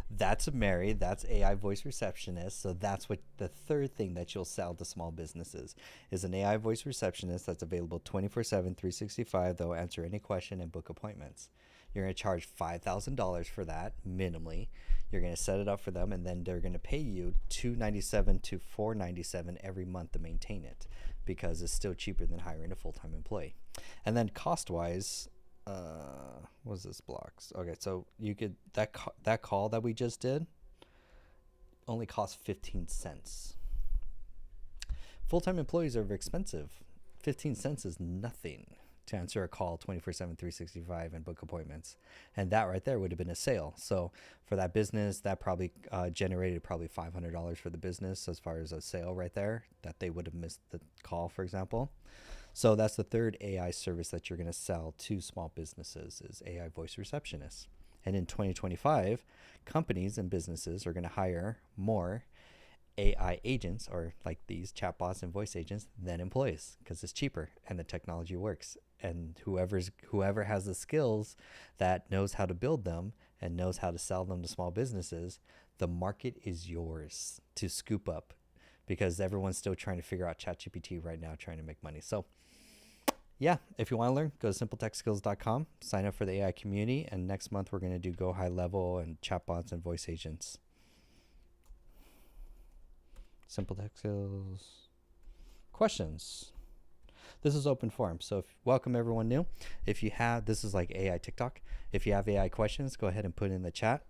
A: That's Mary. That's AI voice receptionist. So that's what the third thing that you'll sell to small businesses is an AI voice receptionist that's available 24/7, 365. They'll answer any question and book appointments. You're going to charge $5,000 for that minimally. You're going to set it up for them, and then they're going to pay you $297 to $497 every month to maintain it, because it's still cheaper than hiring a full-time employee. And then cost-wise, what is this blocks? Okay, so you could that call that we just did only cost 15 cents. Full-time employees are very expensive. 15 cents is nothing to answer a call 24/7, 365 and book appointments. And that right there would have been a sale. So for that business, that probably generated probably $500 for the business as far as a sale right there, that they would have missed the call, for example. So that's the third AI service that you're going to sell to small businesses is AI voice receptionists. And in 2025, companies and businesses are going to hire more AI agents, or like these chatbots and voice agents, than employees, because it's cheaper and the technology works. And whoever has the skills that knows how to build them and knows how to sell them to small businesses, the market is yours to scoop up, because everyone's still trying to figure out ChatGPT right now, trying to make money. So yeah, if you want to learn, go to simpletechskills.com, sign up for the AI community, and next month we're going to do Go High Level and chatbots and voice agents. Simple Tech Skills. Questions. This is open forum, so welcome everyone new. If you have, this is like AI TikTok. If you have AI questions, go ahead and put it in the chat,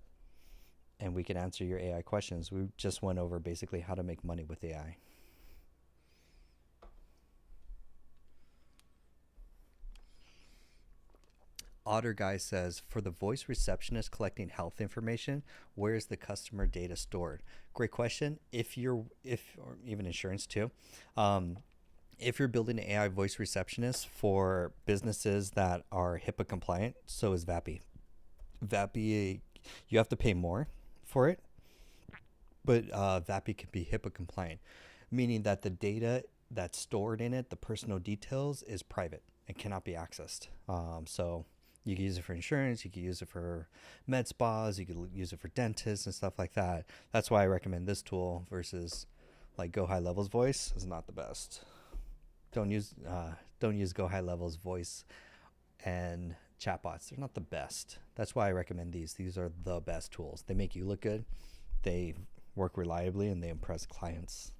A: and we can answer your AI questions. We just went over basically how to make money with AI. Otter Guy says, for the voice receptionist collecting health information, where is the customer data stored? Great question. Or even insurance too, if you're building an AI voice receptionist for businesses that are HIPAA compliant, so is VAPI. VAPI, you have to pay more for it, but VAPI can be HIPAA compliant, meaning that the data that's stored in it, the personal details, is private and cannot be accessed. So you can use it for insurance, you can use it for med spas, you can use it for dentists and stuff like that. That's why I recommend this tool versus like Go High Level's voice is not the best. Don't use Go High Level's voice and chatbots. They're not the best. That's why I recommend these. These are the best tools. They make you look good, they work reliably, and they impress clients.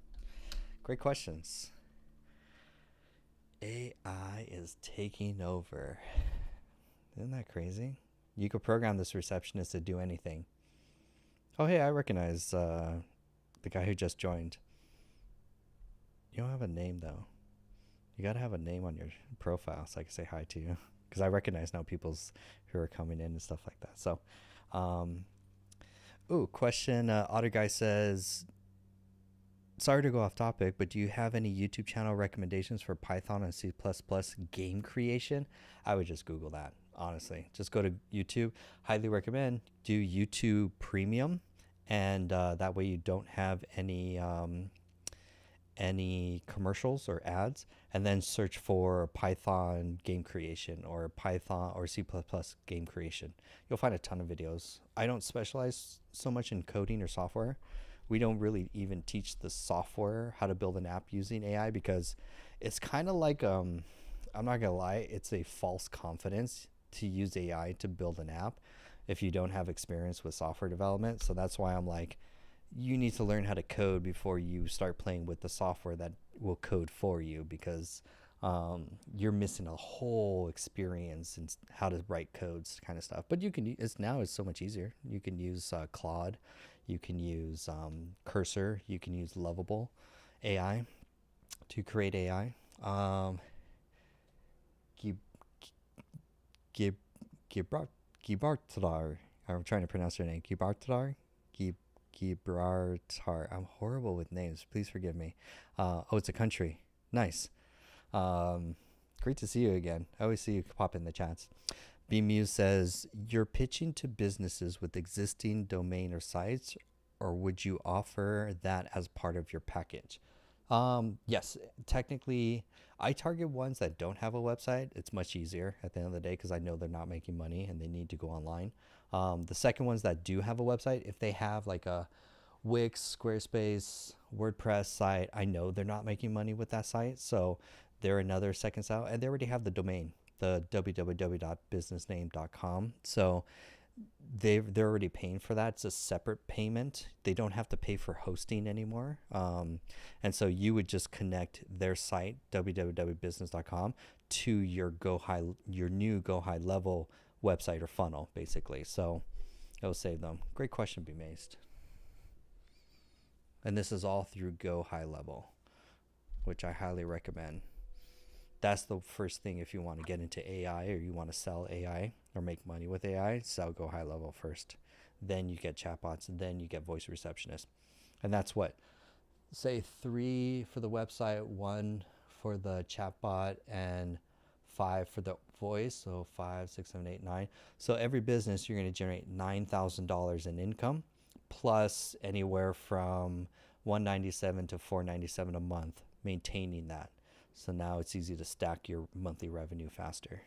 A: Great questions. AI is taking over. Isn't that crazy? You could program this receptionist to do anything. Oh, hey, I recognize the guy who just joined. You don't have a name, though. You got to have a name on your profile so I can say hi to you. Because I recognize now people's who are coming in and stuff like that. So, question. Otter Guy says, sorry to go off topic, but do you have any YouTube channel recommendations for Python and C++ game creation? I would just Google that, honestly. Just go to YouTube. Highly recommend. Do YouTube Premium, and that way you don't have any commercials or ads, and then search for Python game creation or Python or C++ game creation. You'll find a ton of videos. I don't specialize so much in coding or software. We don't really even teach the software how to build an app using AI because it's kind of like, I'm not gonna lie, it's a false confidence to use AI to build an app if you don't have experience with software development. So that's why I'm like, you need to learn how to code before you start playing with the software that will code for you, because you're missing a whole experience in how to write codes kind of stuff. But you can, it's so much easier. You can use Claude, you can use Cursor, you can use Lovable AI to create AI. Gibraltar, I'm trying to pronounce her name. Gibraltar. I'm horrible with names. Please forgive me. It's a country. Nice. Great to see you again. I always see you pop in the chats. B Muse says, you're pitching to businesses with existing domain or sites, or would you offer that as part of your package? Yes, technically, I target ones that don't have a website. It's much easier at the end of the day because I know they're not making money and they need to go online. The second ones that do have a website, if they have like a Wix, Squarespace, WordPress site, I know they're not making money with that site. So they're another second site, and they already have the domain, the www.businessname.com. So they're already paying for that. It's a separate payment. They don't have to pay for hosting anymore. And so you would just connect their site, www.business.com, to your new Go High Level website or funnel, basically. So it'll save them. Great question, Be Mazed. And this is all through Go High Level, which I highly recommend. That's the first thing if you want to get into AI or you want to sell AI or make money with AI, sell Go High Level first. Then you get chatbots, and then you get voice receptionists. And that's what, say 3 for the website, 1 for the chatbot, and 5 for the voice. So 5, 6, 7, 8, 9. So every business, you're going to generate $9,000 in income, plus anywhere from $197 to $497 a month, maintaining that. So now it's easy to stack your monthly revenue faster.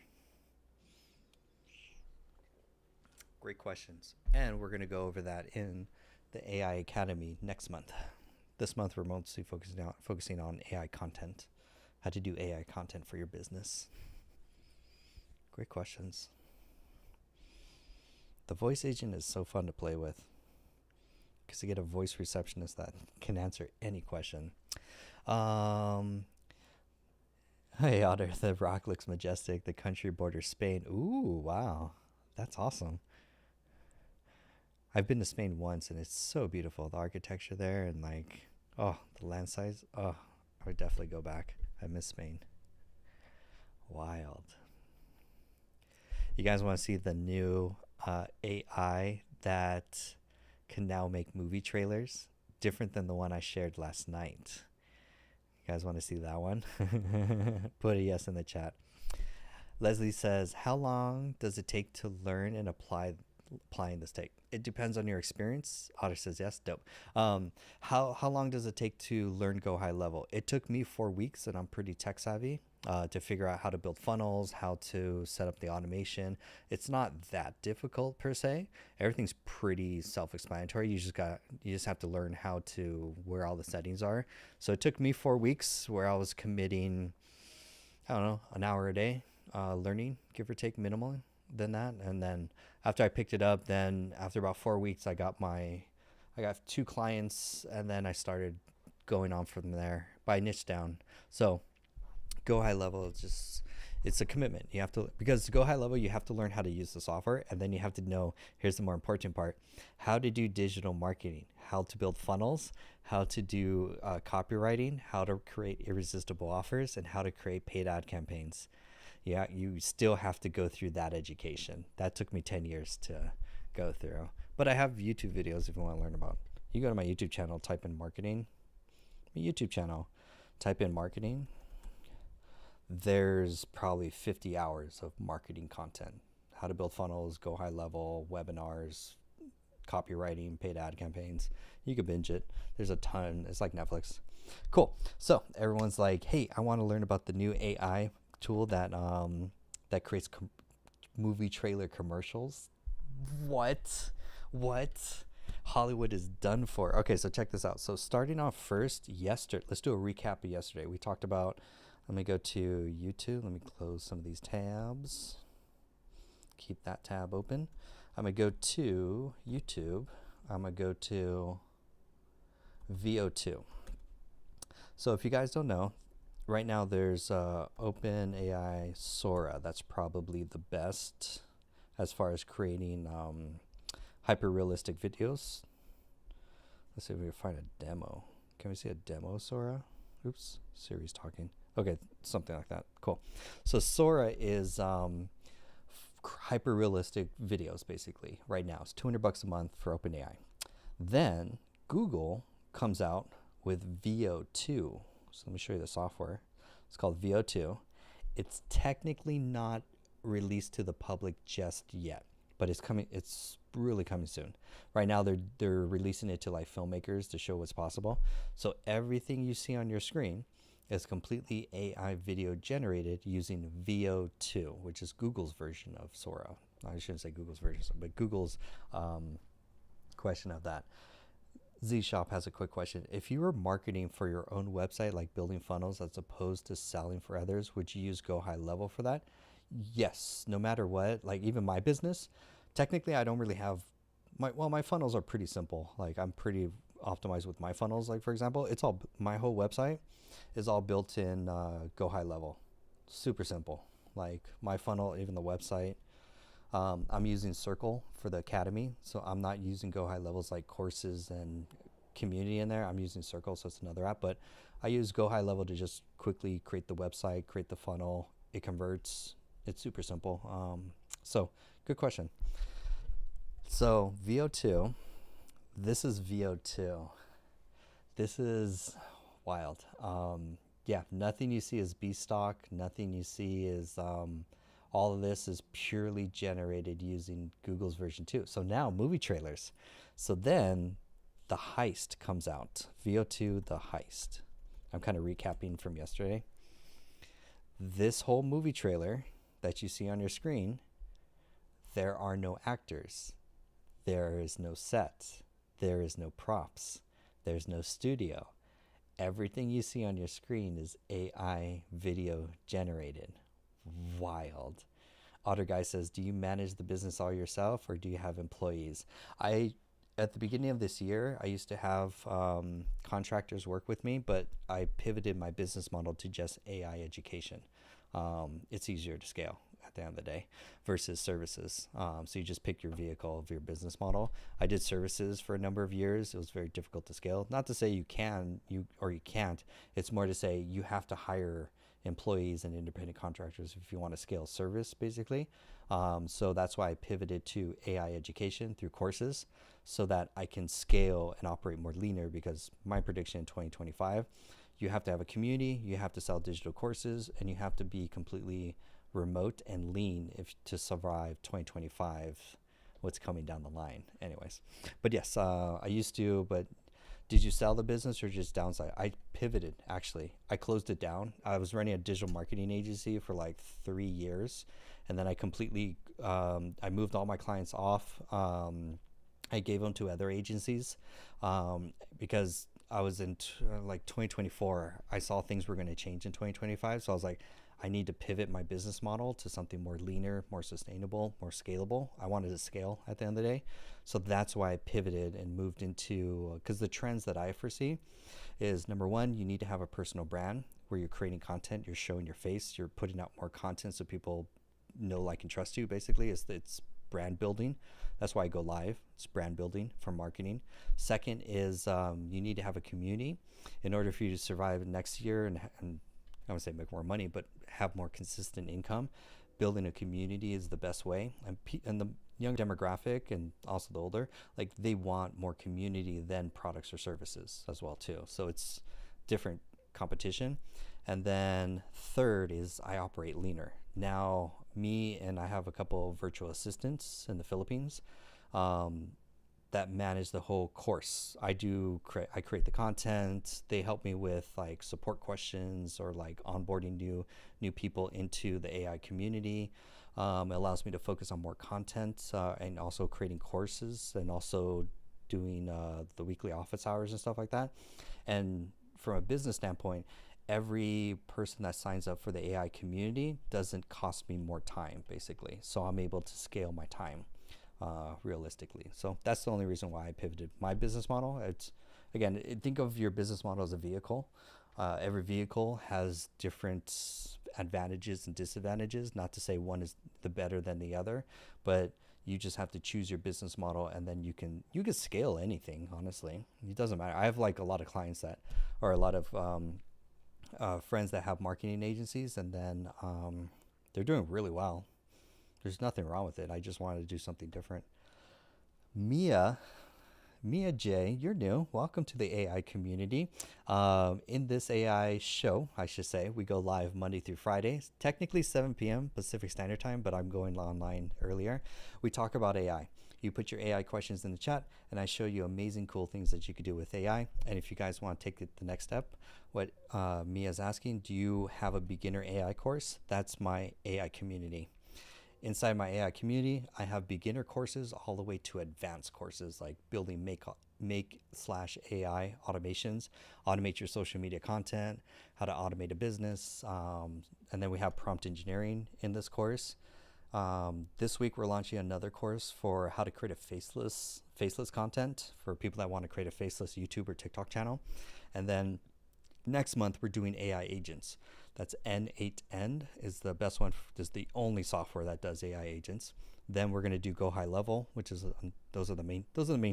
A: Great questions. And we're going to go over that in the AI Academy next month. This month we're mostly focusing on AI content, how to do AI content for your business. Great questions. The voice agent is so fun to play with because you get a voice receptionist that can answer any question. Hey, Otter, the rock looks majestic. The country borders Spain. Ooh, wow. That's awesome. I've been to Spain once, and it's so beautiful. The architecture there and, like, the land size. I would definitely go back. I miss Spain. Wild. You guys want to see the new AI that can now make movie trailers? Different than the one I shared last night. You guys want to see that one? Put a yes in the chat. Leslie says, how long does it take to learn and applying this take? It depends on your experience. Otter says yes. Dope. How long does it take to learn Go High Level? It took me 4 weeks, and I'm pretty tech savvy, to figure out how to build funnels, how to set up the automation. It's not that difficult per se. Everything's pretty self-explanatory. You just have to learn where all the settings are. So it took me 4 weeks where I was committing, I don't know, an hour a day, learning, give or take, minimal than that. And then after I picked it up, then after about 4 weeks, I got 2 clients, and then I started going on from there by niche down. So Go High Level is it's a commitment. You have to, because to go high level, you have to learn how to use the software, and then you have to know, here's the more important part, how to do digital marketing, how to build funnels, how to do copywriting, how to create irresistible offers, and how to create paid ad campaigns. Yeah, you still have to go through that education. That took me 10 years to go through. But I have YouTube videos if you want to learn about. You go to my YouTube channel, type in marketing. My YouTube channel, type in marketing. There's probably 50 hours of marketing content. How to build funnels, go high level, webinars, copywriting, paid ad campaigns. You can binge it. There's a ton. It's like Netflix. Cool. So everyone's like, hey, I want to learn about the new AI tool that creates movie trailer commercials. What Hollywood is done for. Okay, so check this out. So starting off first, yesterday, let's do a recap of yesterday. We talked about, let me go to YouTube. Let me close some of these tabs. Keep that tab open. I'm gonna go to YouTube. I'm gonna go to VO2. So if you guys don't know, right now there's OpenAI Sora. That's probably the best as far as creating hyper-realistic videos. Let's see if we can find a demo. Can we see a demo, Sora? Oops, Siri's talking. Okay, something like that. Cool. So Sora is hyper-realistic videos, basically, right now. It's $200 a month for OpenAI. Then Google comes out with VO2. So let me show you the software. It's called VO2. It's technically not released to the public just yet, but it's coming. It's really coming soon. Right now, they're releasing it to like filmmakers to show what's possible. So everything you see on your screen is completely AI video generated using VO2, which is Google's version of Sora. I shouldn't say Google's version, but Google's question of that. Z Shop has a quick question. If you were marketing for your own website, like building funnels as opposed to selling for others, would you use Go High Level for that? Yes, no matter what. Like even my business, technically I don't really have my funnels are pretty simple. Like I'm pretty optimized with my funnels. Like for example, it's all, my whole website is all built in Go High Level. Super simple. Like my funnel, even the website. I'm using Circle for the academy, so I'm not using Go High Levels like courses and community in there. I'm using Circle, so it's another app, but I use Go High Level to just quickly create the website, create the funnel. It converts. It's super simple. So good question. So VO2, this is VO2. This is wild. Yeah, nothing you see is B stock. Nothing you see is all of this is purely generated using Google's version 2. So now movie trailers. So then the heist comes out. VO2, the heist. I'm kind of recapping from yesterday. This whole movie trailer that you see on your screen, there are no actors. There is no set. There is no props. There's no studio. Everything you see on your screen is AI video generated. Wild. Otter Guy says, do you manage the business all yourself or do you have employees? At the beginning of this year, I used to have contractors work with me, but I pivoted my business model to just AI education. It's easier to scale at the end of the day versus services. So you just pick your vehicle of your business model. I did services for a number of years. It was very difficult to scale. Not to say you can, you can't. It's more to say you have to hire employees and independent contractors if you want to scale service, basically. So that's why I pivoted to AI education through courses so that I can scale and operate more leaner, because my prediction in 2025, you have to have a community, you have to sell digital courses, and you have to be completely remote and lean if to survive 2025, what's coming down the line. Anyways, but yes, I used to, but did you sell the business or just downsize? I pivoted, actually. I closed it down. I was running a digital marketing agency for like 3 years. And then I completely, I moved all my clients off. I gave them to other agencies because I was in like 2024. I saw things were going to change in 2025. So I was like, I need to pivot my business model to something more leaner, more sustainable, more scalable. I wanted to scale at the end of the day. So that's why I pivoted and moved into, because the trends that I foresee is, number one, you need to have a personal brand where you're creating content, you're showing your face, you're putting out more content so people know, like, and trust you. Basically, it's brand building. That's why I go live. It's brand building for marketing. Second is you need to have a community in order for you to survive next year and I would say make more money, but have more consistent income. Building a community is the best way. And the young demographic and also the older, like, they want more community than products or services as well too. So it's different competition. And then third is I operate leaner. Now, me and I have a couple of virtual assistants in the Philippines that manage the whole course. I create the content. They help me with like support questions or like onboarding new people into the AI community. It allows me to focus on more content and also creating courses and also doing the weekly office hours and stuff like that. And from a business standpoint, every person that signs up for the AI community doesn't cost me more time, basically. So I'm able to scale my time realistically. So that's the only reason why I pivoted my business model. It's, again, think of your business model as a vehicle. Every vehicle has different advantages and disadvantages. Not to say one is the better than the other, but you just have to choose your business model, and then you can scale anything. Honestly, it doesn't matter. I have like a lot of clients that, or a lot of friends that have marketing agencies, and then they're doing really well. There's nothing wrong with it. I just wanted to do something different. Mia J, you're new. Welcome to the AI community. In this AI show, I should say, we go live Monday through Friday, technically 7 p.m. Pacific Standard Time, but I'm going online earlier. We talk about AI. You put your AI questions in the chat, and I show you amazing, cool things that you could do with AI. And if you guys want to take it the next step, what Mia's asking, do you have a beginner AI course? That's my AI community. Inside my AI community, I have beginner courses all the way to advanced courses like building make/AI automations, automate your social media content, how to automate a business. And then we have prompt engineering in this course. This week, we're launching another course for how to create a faceless content for people that want to create a faceless YouTube or TikTok channel. And then next month, we're doing AI agents. That's N8N is the best one. Is the only software that does AI agents. Then we're going to do Go High Level, which is those are the main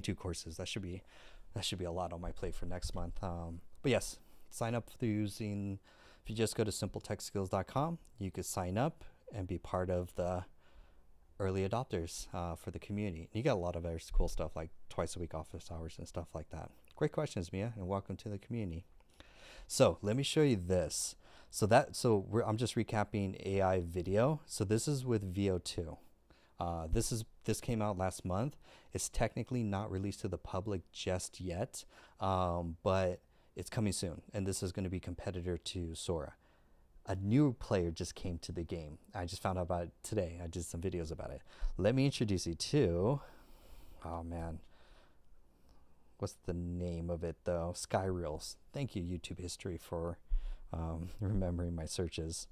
A: two courses. That should be a lot on my plate for next month. But yes, sign up through using. If you just go to simpletechskills.com, you could sign up and be part of the early adopters for the community. You got a lot of other cool stuff like twice a week office hours and stuff like that. Great questions, Mia, and welcome to the community. So let me show you this. I'm just recapping AI video. So this is with VO2. This came out last month. It's technically not released to the public just yet, but it's coming soon. And this is going to be competitor to Sora. A new player just came to the game. I just found out about it today. I did some videos about it. Let me introduce you to, oh man, what's the name of it though? Skyreels. Thank you, YouTube History, for remembering my searches.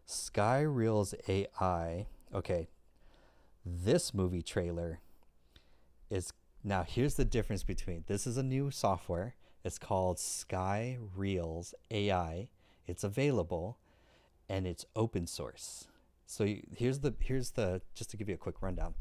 A: Skyreels AI. Okay, this movie trailer is, now here's the difference between, this is a new software. It's called Skyreels AI. It's available and it's open source. So here's the just to give you a quick rundown.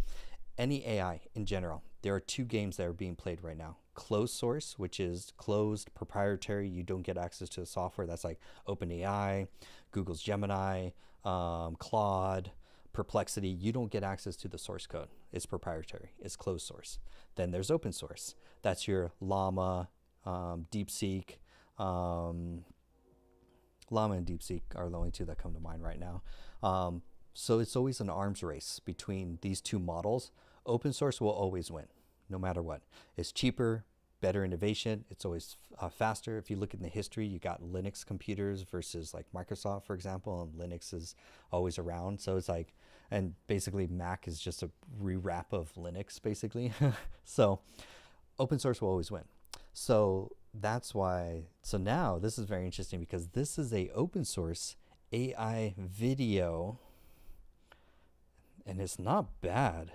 A: Any AI in general, there are two games that are being played right now. Closed source, which is closed, proprietary. You don't get access to the software. That's like OpenAI, Google's Gemini, Claude, Perplexity, you don't get access to the source code. It's proprietary. It's closed source. Then there's open source. That's your Llama, DeepSeek. Llama and DeepSeek are the only two that come to mind right now. So it's always an arms race between these two models. Open source will always win, no matter what. It's cheaper, better innovation. It's always faster. If you look in the history, you got Linux computers versus like Microsoft, for example, and Linux is always around. So it's like, and basically Mac is just a rewrap of Linux, basically. So open source will always win. So that's why, so now this is very interesting because this is a open source AI video and it's not bad.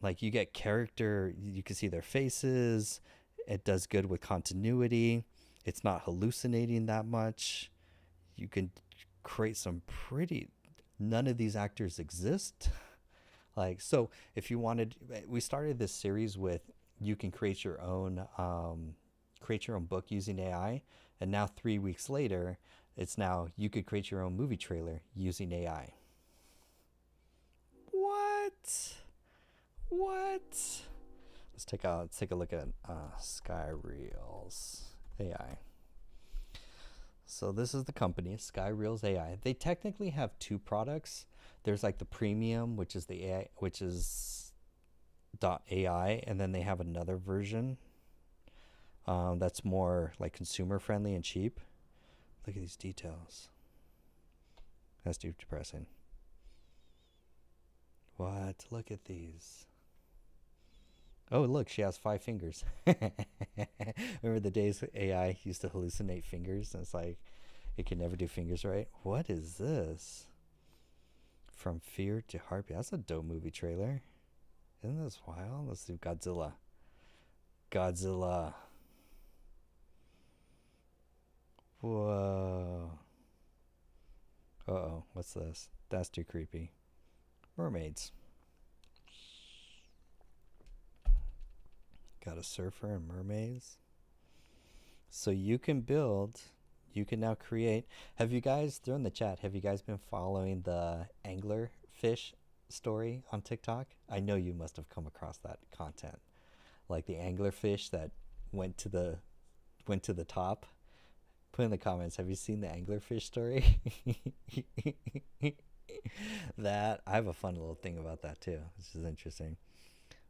A: Like you get character, you can see their faces. It does good with continuity. It's not hallucinating that much. You can create some pretty, none of these actors exist. Like, so if you wanted, we started this series with, you can create your own book using AI. And now 3 weeks later, it's now you could create your own movie trailer using AI. What? Let's take a look at Skyreels AI. So this is the company, Skyreels AI. They technically have two products. There's like the premium, which is the AI, which is .ai, and then they have another version that's more like consumer friendly and cheap. Look at these details. That's too depressing. What? Look at these. Oh, look, she has 5 fingers. Remember the days AI used to hallucinate fingers? And it's like, it can never do fingers right. What is this? From Fear to Heartbeat. That's a dope movie trailer. Isn't this wild? Let's do Godzilla. Whoa. Uh-oh, what's this? That's too creepy. Mermaids. Got a surfer and mermaids. So you can now create. Have you guys, throw in the chat, have you guys been following the anglerfish story on TikTok? I know you must have come across that content. Like the anglerfish that went to the top. Put in the comments, have you seen the anglerfish story? That, I have a fun little thing about that too. This is interesting.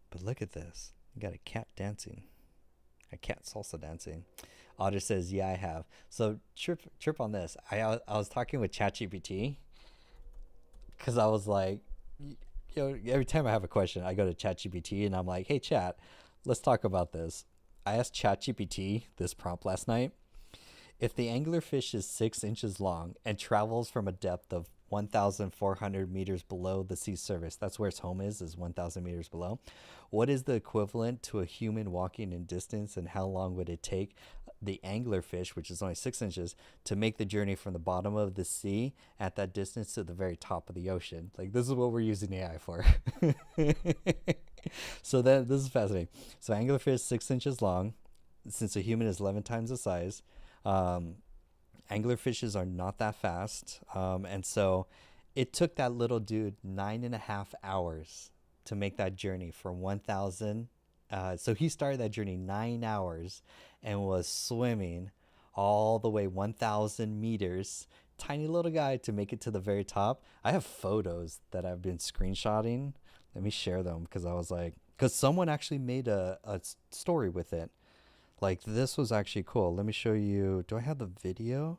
A: But look at this. You got a cat dancing. A cat salsa dancing. Otter says, yeah, I have. So trip on this. I was talking with ChatGPT because I was like, every time I have a question, I go to ChatGPT and I'm like, hey, Chat, let's talk about this. I asked ChatGPT this prompt last night. If the anglerfish is 6 inches long and travels from a depth of 1,400 meters below the sea surface, that's where its home is 1,000 meters below, what is the equivalent to a human walking in distance, and how long would it take the anglerfish, which is only 6 inches, to make the journey from the bottom of the sea at that distance to the very top of the ocean? Like, this is what we're using AI for. So then, this is fascinating. So anglerfish 6 inches long, since a human is 11 times the size. Anglerfishes are not that fast, and so it took that little dude 9.5 hours to make that journey from 1,000. So he started that journey 9 hours and was swimming all the way 1,000 meters. Tiny little guy to make it to the very top. I have photos that I've been screenshotting. Let me share them because I was like, because someone actually made a story with it. Like, this was actually cool. Let me show you. Do I have the video?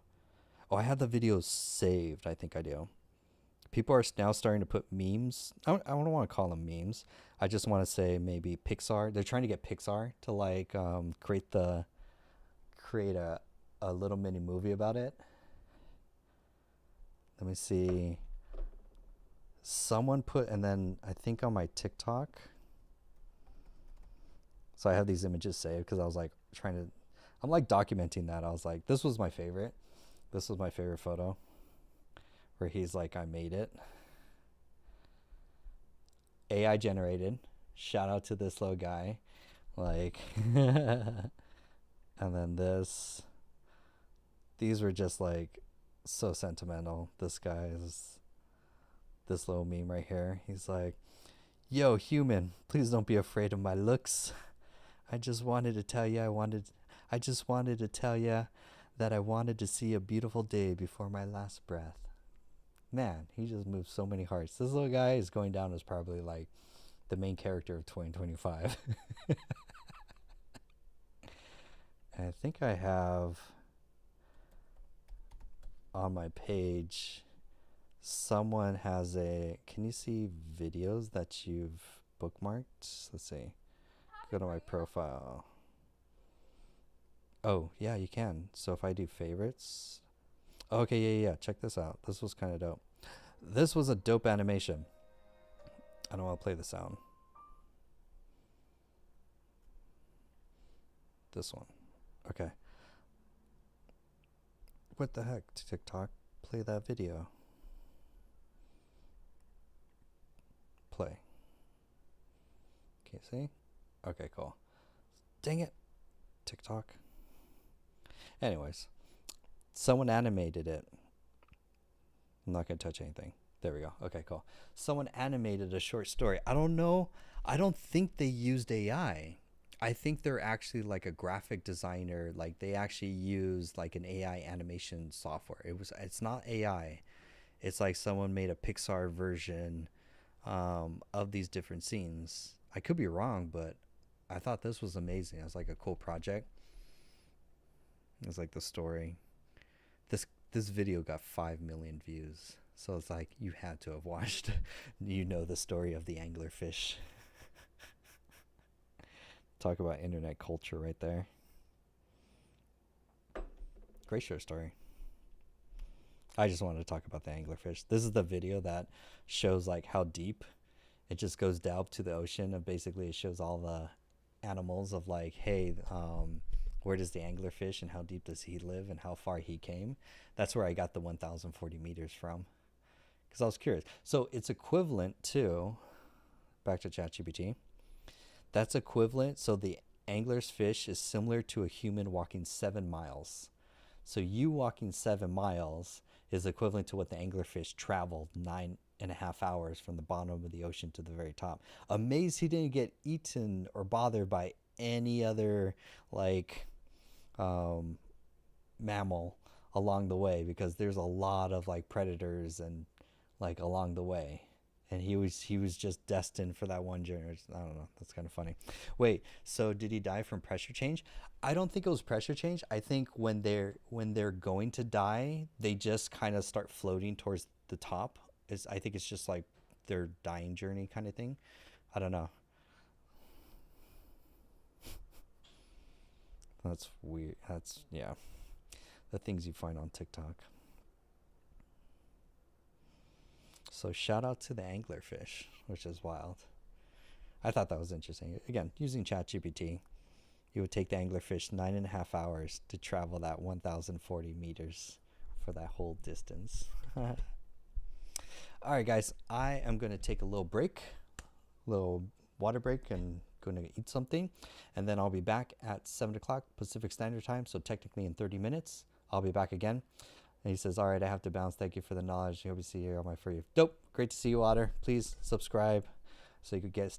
A: Oh, I have the video saved. I think I do. People are now starting to put memes. I don't want to call them memes. I just want to say maybe Pixar. They're trying to get Pixar to like create a little mini movie about it. Let me see. Someone put, and then I think on my TikTok. So I have these images saved because I was like I'm like documenting that. I was like, this was my favorite. This was my favorite photo where he's like, I made it. AI generated. Shout out to this little guy. Like, and then these were just like so sentimental. This guy is this little meme right here. He's like, "Yo, human, please don't be afraid of my looks. I just wanted to tell you I just wanted to tell you that I wanted to see a beautiful day before my last breath." Man, he just moved so many hearts. This little guy is going down as probably like the main character of 2025. I think I have on my page, someone has a, can you see videos that you've bookmarked? Let's see. Go to my profile. Oh, yeah, you can. So if I do favorites. Okay, yeah. Check this out. This was kind of dope. This was a dope animation. I don't want to play the sound. This one. Okay. What the heck, TikTok? Play that video. Play. Okay, see? Okay, cool. Dang it. TikTok. Anyways, someone animated it. I'm not going to touch anything. There we go. Okay, cool. Someone animated a short story. I don't know. I don't think they used AI. I think they're actually like a graphic designer. Like they actually use like an AI animation software. It's not AI. It's like someone made a Pixar version of these different scenes. I could be wrong, but I thought this was amazing. It was like a cool project. It was like the story. This video got 5 million views. So it's like you had to have watched. You know the story of the anglerfish. Talk about internet culture right there. Great short story. I just wanted to talk about the anglerfish. This is the video that shows like how deep it just goes down to the ocean, and basically it shows all the animals of like, hey, where does the anglerfish and how deep does he live and how far he came. That's where I got the 1040 meters from, because I was curious. So it's equivalent to, back to ChatGPT, that's equivalent. So the angler's fish is similar to a human walking 7 miles. So you walking 7 miles is equivalent to what the anglerfish traveled 9.5 hours from the bottom of the ocean to the very top. Amazed he didn't get eaten or bothered by any other like mammal along the way, because there's a lot of like predators and like along the way, and he was just destined for that one journey. I don't know, that's kind of funny. Wait, so did he die from pressure change? I don't think it was pressure change. I think when they're going to die, they just kind of start floating towards the top. I think it's just like their dying journey kind of thing. I don't know. That's weird. That's, yeah, the things you find on TikTok. So shout out to the anglerfish, which is wild. I thought that was interesting. Again, using ChatGPT, you would take the anglerfish 9.5 hours to travel that 1040 meters for that whole distance. All right, guys, I am going to take a little break, little water break, and going to eat something, and then I'll be back at 7 o'clock Pacific Standard Time. So technically in 30 minutes, I'll be back again. And he says, all right, I have to bounce. Thank you for the knowledge. Hope you see you on my free. Dope. Great to see you, Otter. Please subscribe so you could get